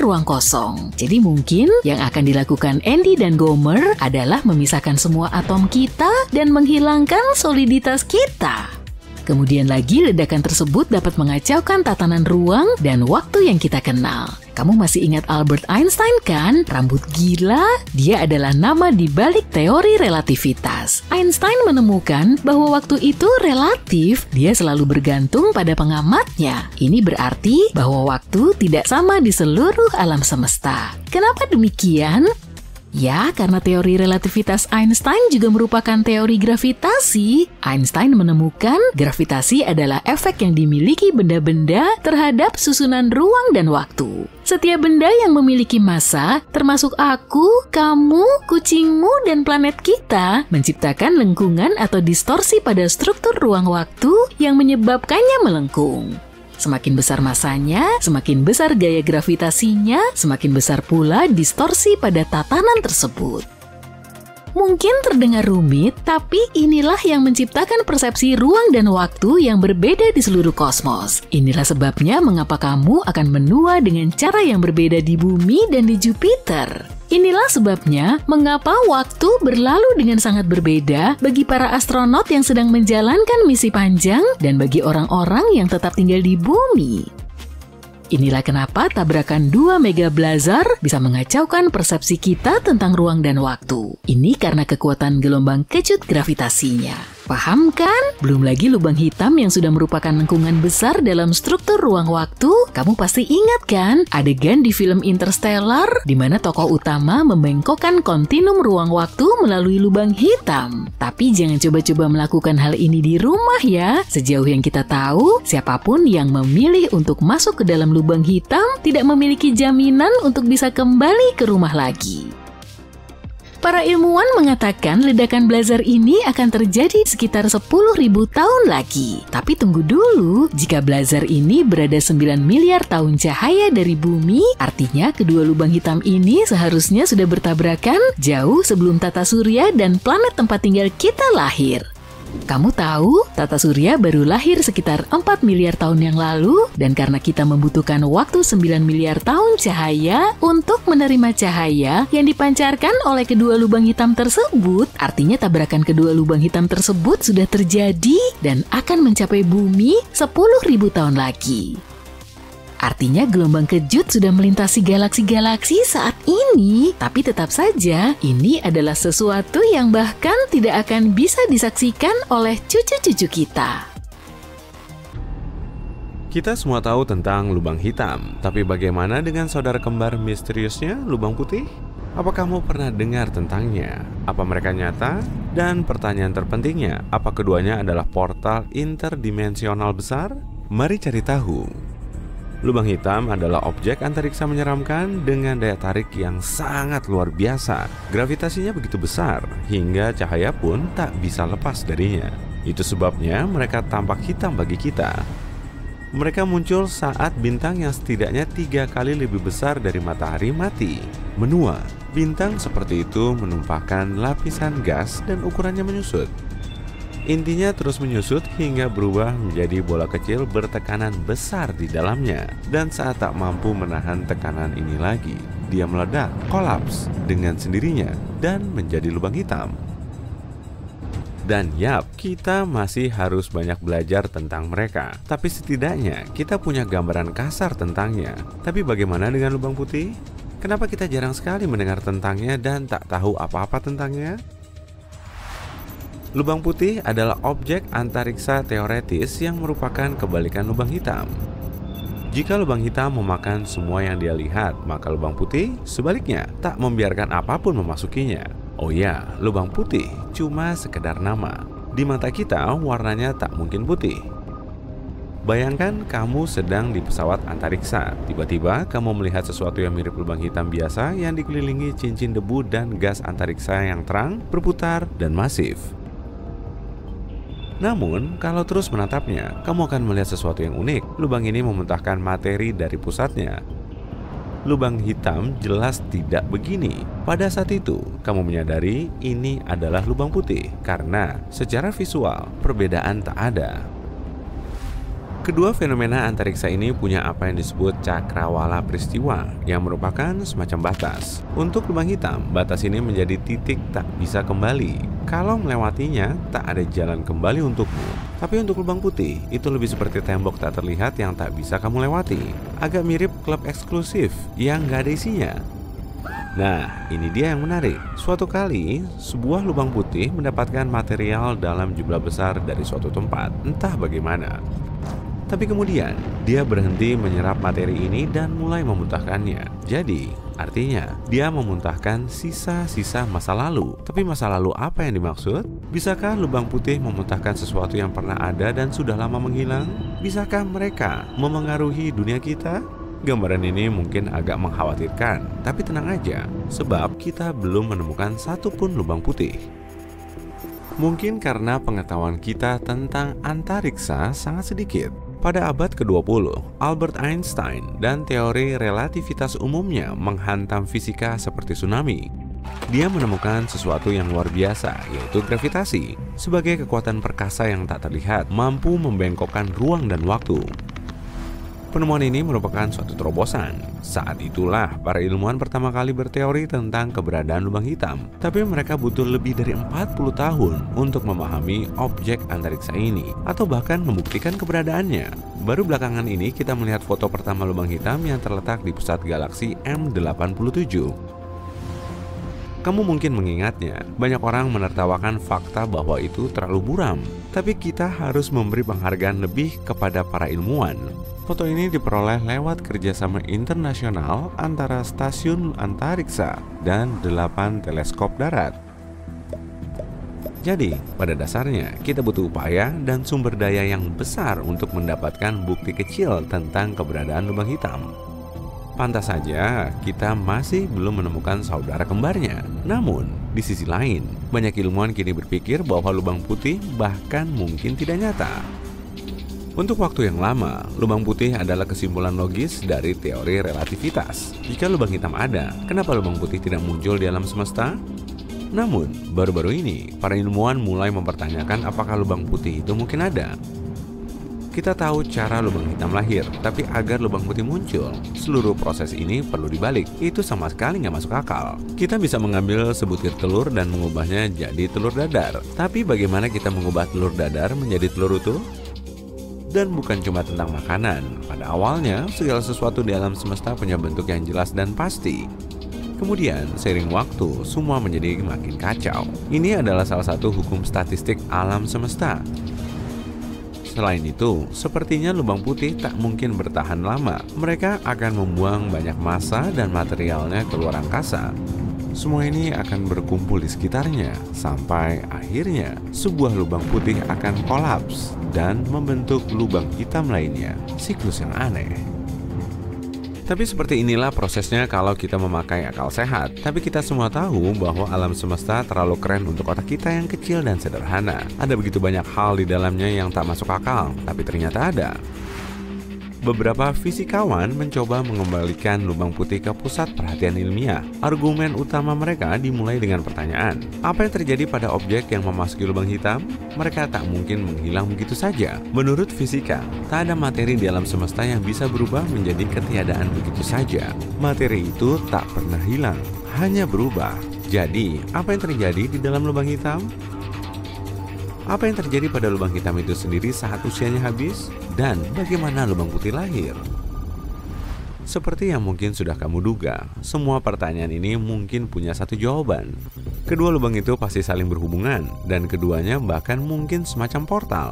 ruang kosong. Jadi mungkin yang akan dilakukan Andy dan Gomer adalah memisahkan semua atom kita dan menghilangkan soliditas kita. Kemudian lagi, ledakan tersebut dapat mengacaukan tatanan ruang dan waktu yang kita kenal. Kamu masih ingat Albert Einstein kan? Rambut gila, dia adalah nama di balik teori relativitas. Einstein menemukan bahwa waktu itu relatif, dia selalu bergantung pada pengamatnya. Ini berarti bahwa waktu tidak sama di seluruh alam semesta. Kenapa demikian? Ya, karena teori relativitas Einstein juga merupakan teori gravitasi. Einstein menemukan gravitasi adalah efek yang dimiliki benda-benda terhadap susunan ruang dan waktu. Setiap benda yang memiliki massa, termasuk aku, kamu, kucingmu, dan planet kita, menciptakan lengkungan atau distorsi pada struktur ruang waktu yang menyebabkannya melengkung. Semakin besar masanya, semakin besar gaya gravitasinya, semakin besar pula distorsi pada tatanan tersebut. Mungkin terdengar rumit, tapi inilah yang menciptakan persepsi ruang dan waktu yang berbeda di seluruh kosmos. Inilah sebabnya mengapa kamu akan menua dengan cara yang berbeda di bumi dan di Jupiter. Inilah sebabnya mengapa waktu berlalu dengan sangat berbeda bagi para astronot yang sedang menjalankan misi panjang dan bagi orang-orang yang tetap tinggal di bumi. Inilah kenapa tabrakan 2 mega blazar bisa mengacaukan persepsi kita tentang ruang dan waktu. Ini karena kekuatan gelombang kejut gravitasinya. Paham kan? Belum lagi lubang hitam yang sudah merupakan lengkungan besar dalam struktur ruang waktu. Kamu pasti ingat kan adegan di film Interstellar di mana tokoh utama membengkokkan kontinum ruang waktu melalui lubang hitam. Tapi jangan coba-coba melakukan hal ini di rumah ya. Sejauh yang kita tahu, siapapun yang memilih untuk masuk ke dalam lubang hitam tidak memiliki jaminan untuk bisa kembali ke rumah lagi. Para ilmuwan mengatakan ledakan blazar ini akan terjadi sekitar 10.000 tahun lagi. Tapi tunggu dulu, jika blazar ini berada 9 miliar tahun cahaya dari bumi, artinya kedua lubang hitam ini seharusnya sudah bertabrakan jauh sebelum tata surya dan planet tempat tinggal kita lahir. Kamu tahu, tata surya baru lahir sekitar 4 miliar tahun yang lalu, dan karena kita membutuhkan waktu 9 miliar tahun cahaya untuk menerima cahaya yang dipancarkan oleh kedua lubang hitam tersebut, artinya tabrakan kedua lubang hitam tersebut sudah terjadi dan akan mencapai bumi 10.000 tahun lagi. Artinya gelombang kejut sudah melintasi galaksi-galaksi saat ini, tapi tetap saja ini adalah sesuatu yang bahkan tidak akan bisa disaksikan oleh cucu-cucu kita. Kita semua tahu tentang lubang hitam, tapi bagaimana dengan saudara kembar misteriusnya, lubang putih? Apa kamu pernah dengar tentangnya? Apa mereka nyata? Dan pertanyaan terpentingnya, apa keduanya adalah portal interdimensional besar? Mari cari tahu. Lubang hitam adalah objek antariksa menyeramkan dengan daya tarik yang sangat luar biasa. Gravitasinya begitu besar hingga cahaya pun tak bisa lepas darinya. Itu sebabnya mereka tampak hitam bagi kita. Mereka muncul saat bintang yang setidaknya 3 kali lebih besar dari matahari mati, menua. Bintang seperti itu menumpahkan lapisan gas dan ukurannya menyusut. Intinya terus menyusut hingga berubah menjadi bola kecil bertekanan besar di dalamnya. Dan saat tak mampu menahan tekanan ini lagi, dia meledak, kolaps dengan sendirinya dan menjadi lubang hitam. Dan yap, kita masih harus banyak belajar tentang mereka. Tapi setidaknya kita punya gambaran kasar tentangnya. Tapi bagaimana dengan lubang putih? Kenapa kita jarang sekali mendengar tentangnya dan tak tahu apa-apa tentangnya? Lubang putih adalah objek antariksa teoretis yang merupakan kebalikan lubang hitam. Jika lubang hitam memakan semua yang dia lihat, maka lubang putih sebaliknya tak membiarkan apapun memasukinya. Oh ya, lubang putih cuma sekedar nama. Di mata kita warnanya tak mungkin putih. Bayangkan kamu sedang di pesawat antariksa. Tiba-tiba kamu melihat sesuatu yang mirip lubang hitam biasa yang dikelilingi cincin debu dan gas antariksa yang terang, berputar, dan masif. Namun, kalau terus menatapnya, kamu akan melihat sesuatu yang unik. Lubang ini memuntahkan materi dari pusatnya. Lubang hitam jelas tidak begini. Pada saat itu, kamu menyadari ini adalah lubang putih karena secara visual perbedaan tak ada. Kedua fenomena antariksa ini punya apa yang disebut cakrawala peristiwa yang merupakan semacam batas. Untuk lubang hitam, batas ini menjadi titik tak bisa kembali. Kalau melewatinya, tak ada jalan kembali untukmu. Tapi untuk lubang putih, itu lebih seperti tembok tak terlihat yang tak bisa kamu lewati. Agak mirip klub eksklusif yang gak ada isinya. Nah, ini dia yang menarik. Suatu kali, sebuah lubang putih mendapatkan material dalam jumlah besar dari suatu tempat, entah bagaimana. Tapi kemudian, dia berhenti menyerap materi ini dan mulai memuntahkannya. Jadi, artinya, dia memuntahkan sisa-sisa masa lalu. Tapi masa lalu apa yang dimaksud? Bisakah lubang putih memuntahkan sesuatu yang pernah ada dan sudah lama menghilang? Bisakah mereka memengaruhi dunia kita? Gambaran ini mungkin agak mengkhawatirkan, tapi tenang aja, sebab kita belum menemukan satupun lubang putih. Mungkin karena pengetahuan kita tentang antariksa sangat sedikit. Pada abad ke-20, Albert Einstein dan teori relativitas umumnya menghantam fisika seperti tsunami. Dia menemukan sesuatu yang luar biasa, yaitu gravitasi, sebagai kekuatan perkasa yang tak terlihat, mampu membengkokkan ruang dan waktu. Penemuan ini merupakan suatu terobosan. Saat itulah para ilmuwan pertama kali berteori tentang keberadaan lubang hitam. Tapi mereka butuh lebih dari 40 tahun untuk memahami objek antariksa ini, atau bahkan membuktikan keberadaannya. Baru belakangan ini kita melihat foto pertama lubang hitam yang terletak di pusat galaksi M87. Kamu mungkin mengingatnya, banyak orang menertawakan fakta bahwa itu terlalu buram. Tapi kita harus memberi penghargaan lebih kepada para ilmuwan. Foto ini diperoleh lewat kerjasama internasional antara stasiun antariksa dan 8 teleskop darat. Jadi, pada dasarnya kita butuh upaya dan sumber daya yang besar untuk mendapatkan bukti kecil tentang keberadaan lubang hitam. Pantas saja kita masih belum menemukan saudara kembarnya. Namun, di sisi lain, banyak ilmuwan kini berpikir bahwa lubang putih bahkan mungkin tidak nyata. Untuk waktu yang lama, lubang putih adalah kesimpulan logis dari teori relativitas. Jika lubang hitam ada, kenapa lubang putih tidak muncul di alam semesta? Namun, baru-baru ini, para ilmuwan mulai mempertanyakan apakah lubang putih itu mungkin ada. Kita tahu cara lubang hitam lahir, tapi agar lubang putih muncul, seluruh proses ini perlu dibalik. Itu sama sekali nggak masuk akal. Kita bisa mengambil sebutir telur dan mengubahnya jadi telur dadar. Tapi bagaimana kita mengubah telur dadar menjadi telur utuh? Dan bukan cuma tentang makanan. Pada awalnya, segala sesuatu di alam semesta punya bentuk yang jelas dan pasti. Kemudian, seiring waktu, semua menjadi makin kacau. Ini adalah salah satu hukum statistik alam semesta. Selain itu, sepertinya lubang putih tak mungkin bertahan lama. Mereka akan membuang banyak massa dan materialnya ke luar angkasa. Semua ini akan berkumpul di sekitarnya, sampai akhirnya sebuah lubang putih akan kolaps dan membentuk lubang hitam lainnya. Siklus yang aneh. Tapi seperti inilah prosesnya kalau kita memakai akal sehat. Tapi kita semua tahu bahwa alam semesta terlalu keren untuk otak kita yang kecil dan sederhana. Ada begitu banyak hal di dalamnya yang tak masuk akal, tapi ternyata ada. Beberapa fisikawan mencoba mengembalikan lubang putih ke pusat perhatian ilmiah. Argumen utama mereka dimulai dengan pertanyaan, apa yang terjadi pada objek yang memasuki lubang hitam? Mereka tak mungkin menghilang begitu saja. Menurut fisika, tak ada materi di alam semesta yang bisa berubah menjadi ketiadaan begitu saja. Materi itu tak pernah hilang, hanya berubah. Jadi, apa yang terjadi di dalam lubang hitam? Apa yang terjadi pada lubang hitam itu sendiri saat usianya habis? Dan bagaimana lubang putih lahir? Seperti yang mungkin sudah kamu duga, semua pertanyaan ini mungkin punya satu jawaban. Kedua lubang itu pasti saling berhubungan, dan keduanya bahkan mungkin semacam portal.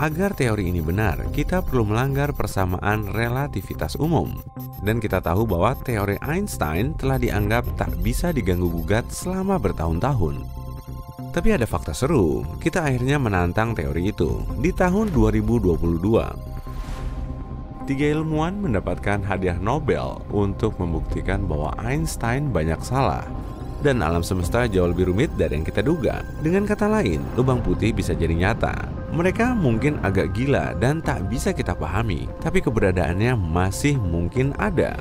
Agar teori ini benar, kita perlu melanggar persamaan relativitas umum. Dan kita tahu bahwa teori Einstein telah dianggap tak bisa diganggu-gugat selama bertahun-tahun. Tapi ada fakta seru, kita akhirnya menantang teori itu di tahun 2022. 3 ilmuwan mendapatkan hadiah Nobel untuk membuktikan bahwa Einstein banyak salah dan alam semesta jauh lebih rumit dari yang kita duga. Dengan kata lain, lubang putih bisa jadi nyata. Mereka mungkin agak gila dan tak bisa kita pahami, tapi keberadaannya masih mungkin ada.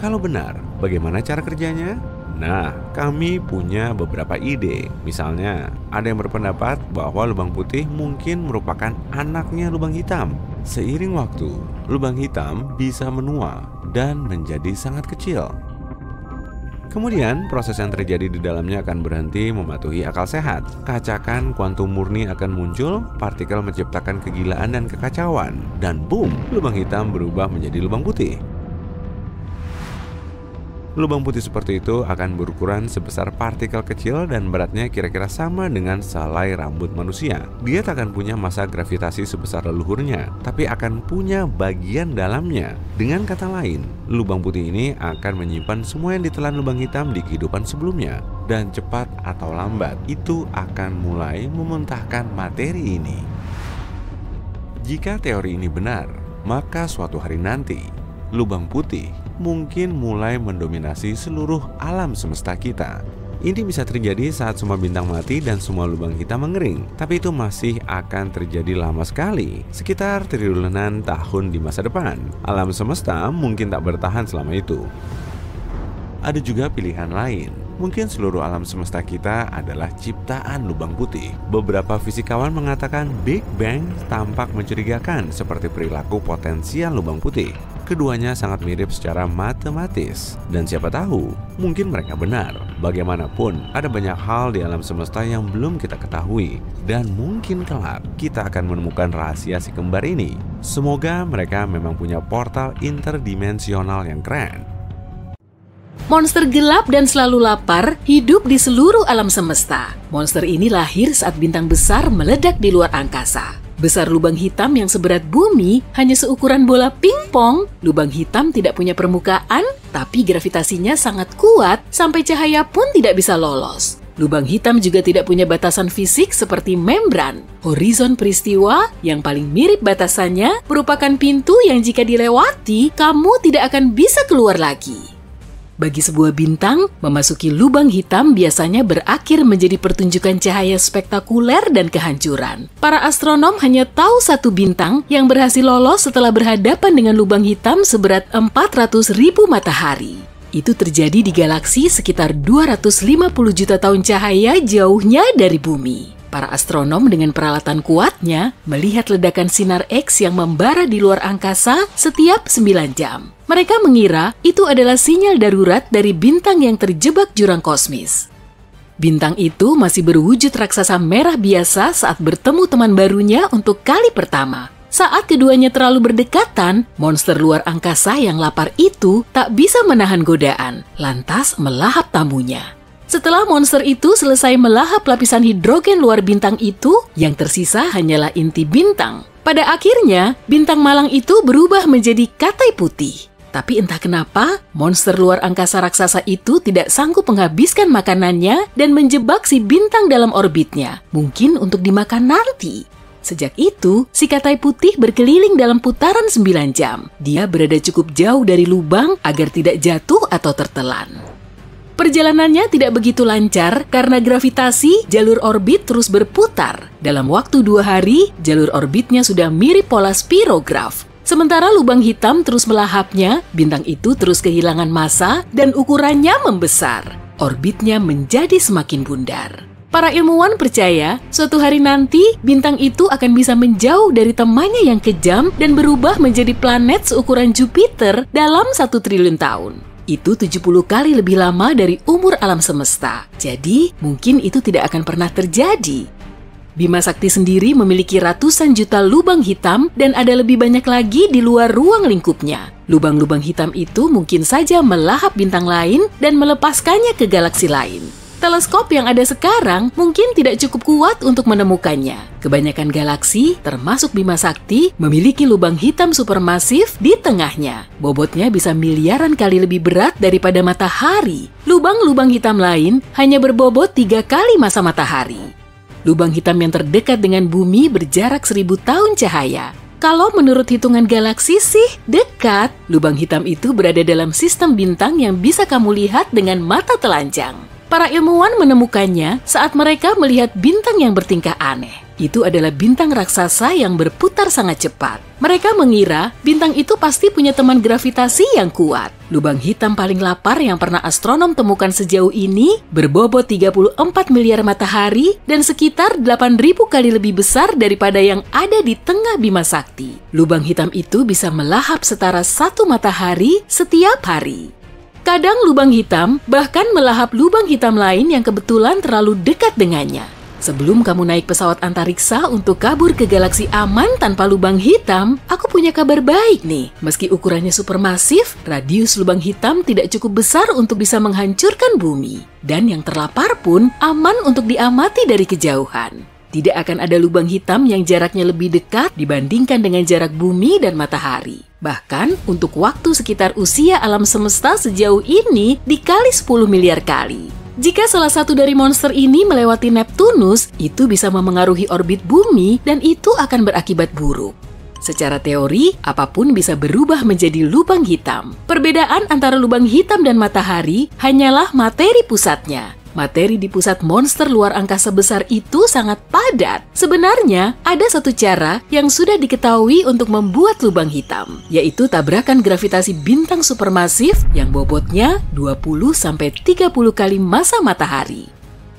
Kalau benar, bagaimana cara kerjanya? Nah, kami punya beberapa ide. Misalnya, ada yang berpendapat bahwa lubang putih mungkin merupakan anaknya lubang hitam. Seiring waktu, lubang hitam bisa menua dan menjadi sangat kecil. Kemudian, proses yang terjadi di dalamnya akan berhenti mematuhi akal sehat. Kacakan kuantum murni akan muncul, partikel menciptakan kegilaan dan kekacauan, dan boom, lubang hitam berubah menjadi lubang putih. Lubang putih seperti itu akan berukuran sebesar partikel kecil dan beratnya kira-kira sama dengan selai rambut manusia. Dia tak akan punya massa gravitasi sebesar leluhurnya, tapi akan punya bagian dalamnya. Dengan kata lain, lubang putih ini akan menyimpan semua yang ditelan lubang hitam di kehidupan sebelumnya. Dan cepat atau lambat, itu akan mulai memuntahkan materi ini. Jika teori ini benar, maka suatu hari nanti, lubang putih mungkin mulai mendominasi seluruh alam semesta kita. Ini bisa terjadi saat semua bintang mati dan semua lubang hitam mengering. Tapi itu masih akan terjadi lama sekali, sekitar triliunan tahun di masa depan. Alam semesta mungkin tak bertahan selama itu. Ada juga pilihan lain. Mungkin seluruh alam semesta kita adalah ciptaan lubang putih. Beberapa fisikawan mengatakan Big Bang tampak mencurigakan seperti perilaku potensial lubang putih. Keduanya sangat mirip secara matematis. Dan siapa tahu, mungkin mereka benar. Bagaimanapun, ada banyak hal di alam semesta yang belum kita ketahui. Dan mungkin kelak, kita akan menemukan rahasia si kembar ini. Semoga mereka memang punya portal interdimensional yang keren. Monster gelap dan selalu lapar hidup di seluruh alam semesta. Monster ini lahir saat bintang besar meledak di luar angkasa. Besar lubang hitam yang seberat bumi hanya seukuran bola pingpong. Lubang hitam tidak punya permukaan, tapi gravitasinya sangat kuat sampai cahaya pun tidak bisa lolos. Lubang hitam juga tidak punya batasan fisik seperti membran. Horizon peristiwa yang paling mirip batasannya merupakan pintu yang jika dilewati, kamu tidak akan bisa keluar lagi. Bagi sebuah bintang, memasuki lubang hitam biasanya berakhir menjadi pertunjukan cahaya spektakuler dan kehancuran. Para astronom hanya tahu satu bintang yang berhasil lolos setelah berhadapan dengan lubang hitam seberat 400.000 matahari. Itu terjadi di galaksi sekitar 250 juta tahun cahaya jauhnya dari bumi. Para astronom dengan peralatan kuatnya melihat ledakan sinar X yang membara di luar angkasa setiap 9 jam. Mereka mengira itu adalah sinyal darurat dari bintang yang terjebak jurang kosmis. Bintang itu masih berwujud raksasa merah biasa saat bertemu teman barunya untuk kali pertama. Saat keduanya terlalu berdekatan, monster luar angkasa yang lapar itu tak bisa menahan godaan, lantas melahap tamunya. Setelah monster itu selesai melahap lapisan hidrogen luar bintang itu, yang tersisa hanyalah inti bintang. Pada akhirnya, bintang malang itu berubah menjadi katai putih. Tapi entah kenapa, monster luar angkasa raksasa itu tidak sanggup menghabiskan makanannya dan menjebak si bintang dalam orbitnya, mungkin untuk dimakan nanti. Sejak itu, si katai putih berkeliling dalam putaran 9 jam. Dia berada cukup jauh dari lubang agar tidak jatuh atau tertelan. Perjalanannya tidak begitu lancar karena gravitasi jalur orbit terus berputar. Dalam waktu 2 hari, jalur orbitnya sudah mirip pola spirograf. Sementara lubang hitam terus melahapnya, bintang itu terus kehilangan massa dan ukurannya membesar. Orbitnya menjadi semakin bundar. Para ilmuwan percaya, suatu hari nanti bintang itu akan bisa menjauh dari temannya yang kejam dan berubah menjadi planet seukuran Jupiter dalam 1 triliun tahun. Itu 70 kali lebih lama dari umur alam semesta. Jadi, mungkin itu tidak akan pernah terjadi. Bima Sakti sendiri memiliki ratusan juta lubang hitam dan ada lebih banyak lagi di luar ruang lingkupnya. Lubang-lubang hitam itu mungkin saja melahap bintang lain dan melepaskannya ke galaksi lain. Teleskop yang ada sekarang mungkin tidak cukup kuat untuk menemukannya. Kebanyakan galaksi, termasuk Bima Sakti, memiliki lubang hitam supermasif di tengahnya. Bobotnya bisa miliaran kali lebih berat daripada matahari. Lubang-lubang hitam lain hanya berbobot 3 kali massa matahari. Lubang hitam yang terdekat dengan bumi berjarak 1000 tahun cahaya. Kalau menurut hitungan galaksi sih dekat. Lubang hitam itu berada dalam sistem bintang yang bisa kamu lihat dengan mata telanjang. Para ilmuwan menemukannya saat mereka melihat bintang yang bertingkah aneh. Itu adalah bintang raksasa yang berputar sangat cepat. Mereka mengira bintang itu pasti punya teman gravitasi yang kuat. Lubang hitam paling lapar yang pernah astronom temukan sejauh ini berbobot 34 miliar matahari dan sekitar 8.000 kali lebih besar daripada yang ada di tengah Bima Sakti. Lubang hitam itu bisa melahap setara 1 matahari setiap hari. Kadang lubang hitam bahkan melahap lubang hitam lain yang kebetulan terlalu dekat dengannya. Sebelum kamu naik pesawat antariksa untuk kabur ke galaksi aman tanpa lubang hitam, aku punya kabar baik nih. Meski ukurannya supermasif, radius lubang hitam tidak cukup besar untuk bisa menghancurkan bumi. Dan yang terlapar pun aman untuk diamati dari kejauhan. Tidak akan ada lubang hitam yang jaraknya lebih dekat dibandingkan dengan jarak bumi dan matahari. Bahkan untuk waktu sekitar usia alam semesta sejauh ini dikali 10 miliar kali. Jika salah satu dari monster ini melewati Neptunus, itu bisa memengaruhi orbit bumi dan itu akan berakibat buruk. Secara teori, apapun bisa berubah menjadi lubang hitam. Perbedaan antara lubang hitam dan matahari hanyalah materi pusatnya. Materi di pusat monster luar angkasa besar itu sangat padat. Sebenarnya, ada satu cara yang sudah diketahui untuk membuat lubang hitam, yaitu tabrakan gravitasi bintang supermasif yang bobotnya 20-30 kali massa matahari.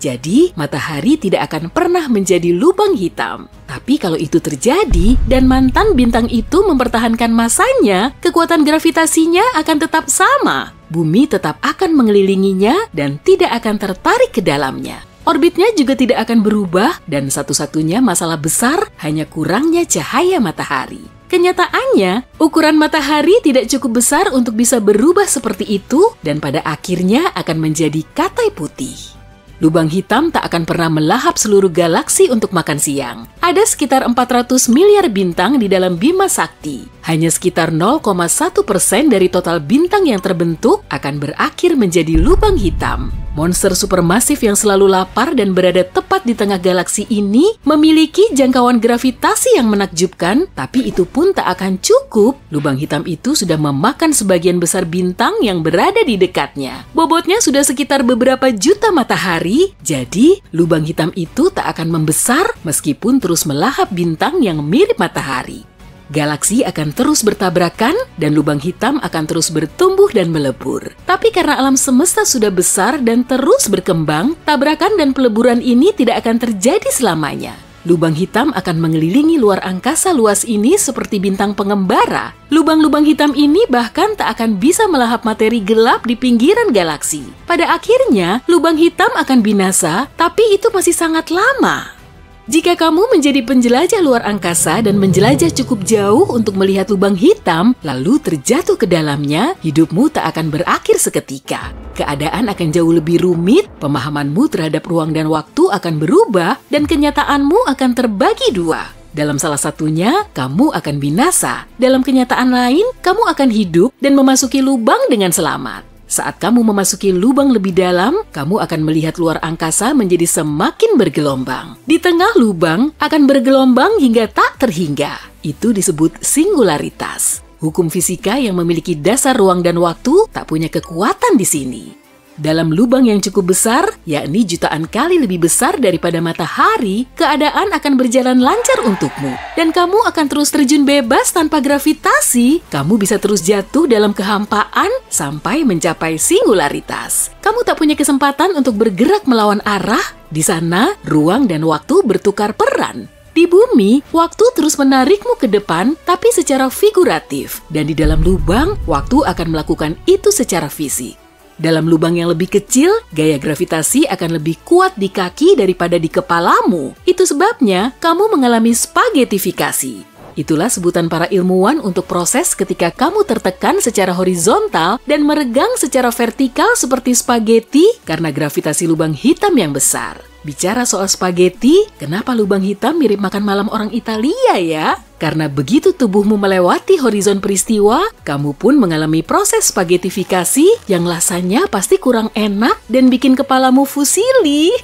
Jadi, matahari tidak akan pernah menjadi lubang hitam. Tapi kalau itu terjadi dan mantan bintang itu mempertahankan massanya, kekuatan gravitasinya akan tetap sama. Bumi tetap akan mengelilinginya dan tidak akan tertarik ke dalamnya. Orbitnya juga tidak akan berubah dan satu-satunya masalah besar hanya kurangnya cahaya matahari. Kenyataannya, ukuran matahari tidak cukup besar untuk bisa berubah seperti itu dan pada akhirnya akan menjadi katai putih. Lubang hitam tak akan pernah melahap seluruh galaksi untuk makan siang. Ada sekitar 400 miliar bintang di dalam Bima Sakti. Hanya sekitar 0,1% dari total bintang yang terbentuk akan berakhir menjadi lubang hitam. Monster supermasif yang selalu lapar dan berada tepat di tengah galaksi ini memiliki jangkauan gravitasi yang menakjubkan, tapi itu pun tak akan cukup. Lubang hitam itu sudah memakan sebagian besar bintang yang berada di dekatnya. Bobotnya sudah sekitar beberapa juta matahari, jadi lubang hitam itu tak akan membesar meskipun terus melahap bintang yang mirip matahari. Galaksi akan terus bertabrakan dan lubang hitam akan terus bertumbuh dan melebur. Tapi karena alam semesta sudah besar dan terus berkembang, tabrakan dan peleburan ini tidak akan terjadi selamanya. Lubang hitam akan mengelilingi luar angkasa luas ini seperti bintang pengembara. Lubang-lubang hitam ini bahkan tak akan bisa melahap materi gelap di pinggiran galaksi. Pada akhirnya, lubang hitam akan binasa, tapi itu masih sangat lama. Jika kamu menjadi penjelajah luar angkasa dan menjelajah cukup jauh untuk melihat lubang hitam, lalu terjatuh ke dalamnya, hidupmu tak akan berakhir seketika. Keadaan akan jauh lebih rumit, pemahamanmu terhadap ruang dan waktu akan berubah, dan kenyataanmu akan terbagi dua. Dalam salah satunya, kamu akan binasa. Dalam kenyataan lain, kamu akan hidup dan memasuki lubang dengan selamat. Saat kamu memasuki lubang lebih dalam, kamu akan melihat luar angkasa menjadi semakin bergelombang. Di tengah lubang akan bergelombang hingga tak terhingga. Itu disebut singularitas. Hukum fisika yang memiliki dasar ruang dan waktu tak punya kekuatan di sini. Dalam lubang yang cukup besar, yakni jutaan kali lebih besar daripada matahari, keadaan akan berjalan lancar untukmu. Dan kamu akan terus terjun bebas tanpa gravitasi. Kamu bisa terus jatuh dalam kehampaan sampai mencapai singularitas. Kamu tak punya kesempatan untuk bergerak melawan arah. Di sana, ruang dan waktu bertukar peran. Di bumi, waktu terus menarikmu ke depan, tapi secara figuratif. Dan di dalam lubang, waktu akan melakukan itu secara fisik. Dalam lubang yang lebih kecil, gaya gravitasi akan lebih kuat di kaki daripada di kepalamu. Itu sebabnya kamu mengalami spagetifikasi. Itulah sebutan para ilmuwan untuk proses ketika kamu tertekan secara horizontal dan meregang secara vertikal seperti spaghetti karena gravitasi lubang hitam yang besar. Bicara soal spaghetti, kenapa lubang hitam mirip makan malam orang Italia ya? Karena begitu tubuhmu melewati horizon peristiwa, kamu pun mengalami proses spaghettifikasi yang rasanya pasti kurang enak dan bikin kepalamu fusili.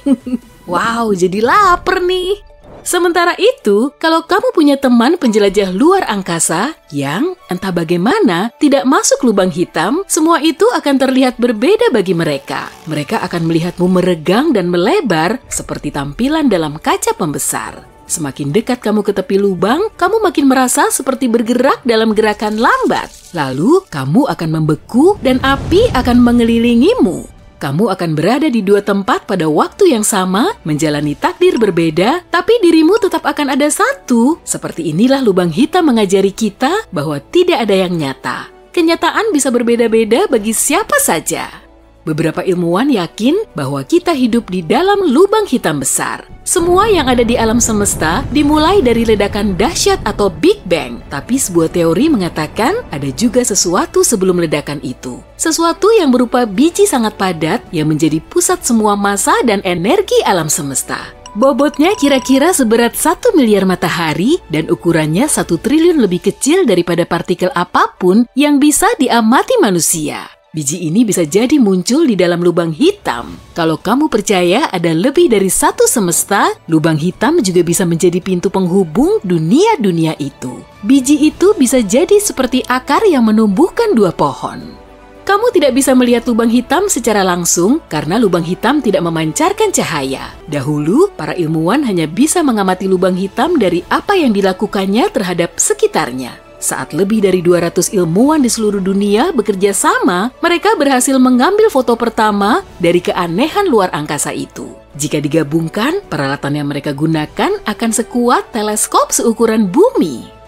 Wow, jadi lapar nih. Sementara itu, kalau kamu punya teman penjelajah luar angkasa yang entah bagaimana tidak masuk lubang hitam, semua itu akan terlihat berbeda bagi mereka. Mereka akan melihatmu meregang dan melebar seperti tampilan dalam kaca pembesar. Semakin dekat kamu ke tepi lubang, kamu makin merasa seperti bergerak dalam gerakan lambat. Lalu, kamu akan membeku dan api akan mengelilingimu. Kamu akan berada di dua tempat pada waktu yang sama, menjalani takdir berbeda, tapi dirimu tetap akan ada satu. Seperti inilah lubang hitam mengajari kita bahwa tidak ada yang nyata. Kenyataan bisa berbeda-beda bagi siapa saja. Beberapa ilmuwan yakin bahwa kita hidup di dalam lubang hitam besar. Semua yang ada di alam semesta dimulai dari ledakan dahsyat atau Big Bang. Tapi sebuah teori mengatakan ada juga sesuatu sebelum ledakan itu. Sesuatu yang berupa biji sangat padat yang menjadi pusat semua massa dan energi alam semesta. Bobotnya kira-kira seberat 1 miliar matahari dan ukurannya 1 triliun lebih kecil daripada partikel apapun yang bisa diamati manusia. Biji ini bisa jadi muncul di dalam lubang hitam. Kalau kamu percaya ada lebih dari satu semesta, lubang hitam juga bisa menjadi pintu penghubung dunia-dunia itu. Biji itu bisa jadi seperti akar yang menumbuhkan dua pohon. Kamu tidak bisa melihat lubang hitam secara langsung karena lubang hitam tidak memancarkan cahaya. Dahulu, para ilmuwan hanya bisa mengamati lubang hitam dari apa yang dilakukannya terhadap sekitarnya. Saat lebih dari 200 ilmuwan di seluruh dunia bekerja sama, mereka berhasil mengambil foto pertama dari keanehan luar angkasa itu. Jika digabungkan, peralatan yang mereka gunakan akan sekuat teleskop seukuran bumi.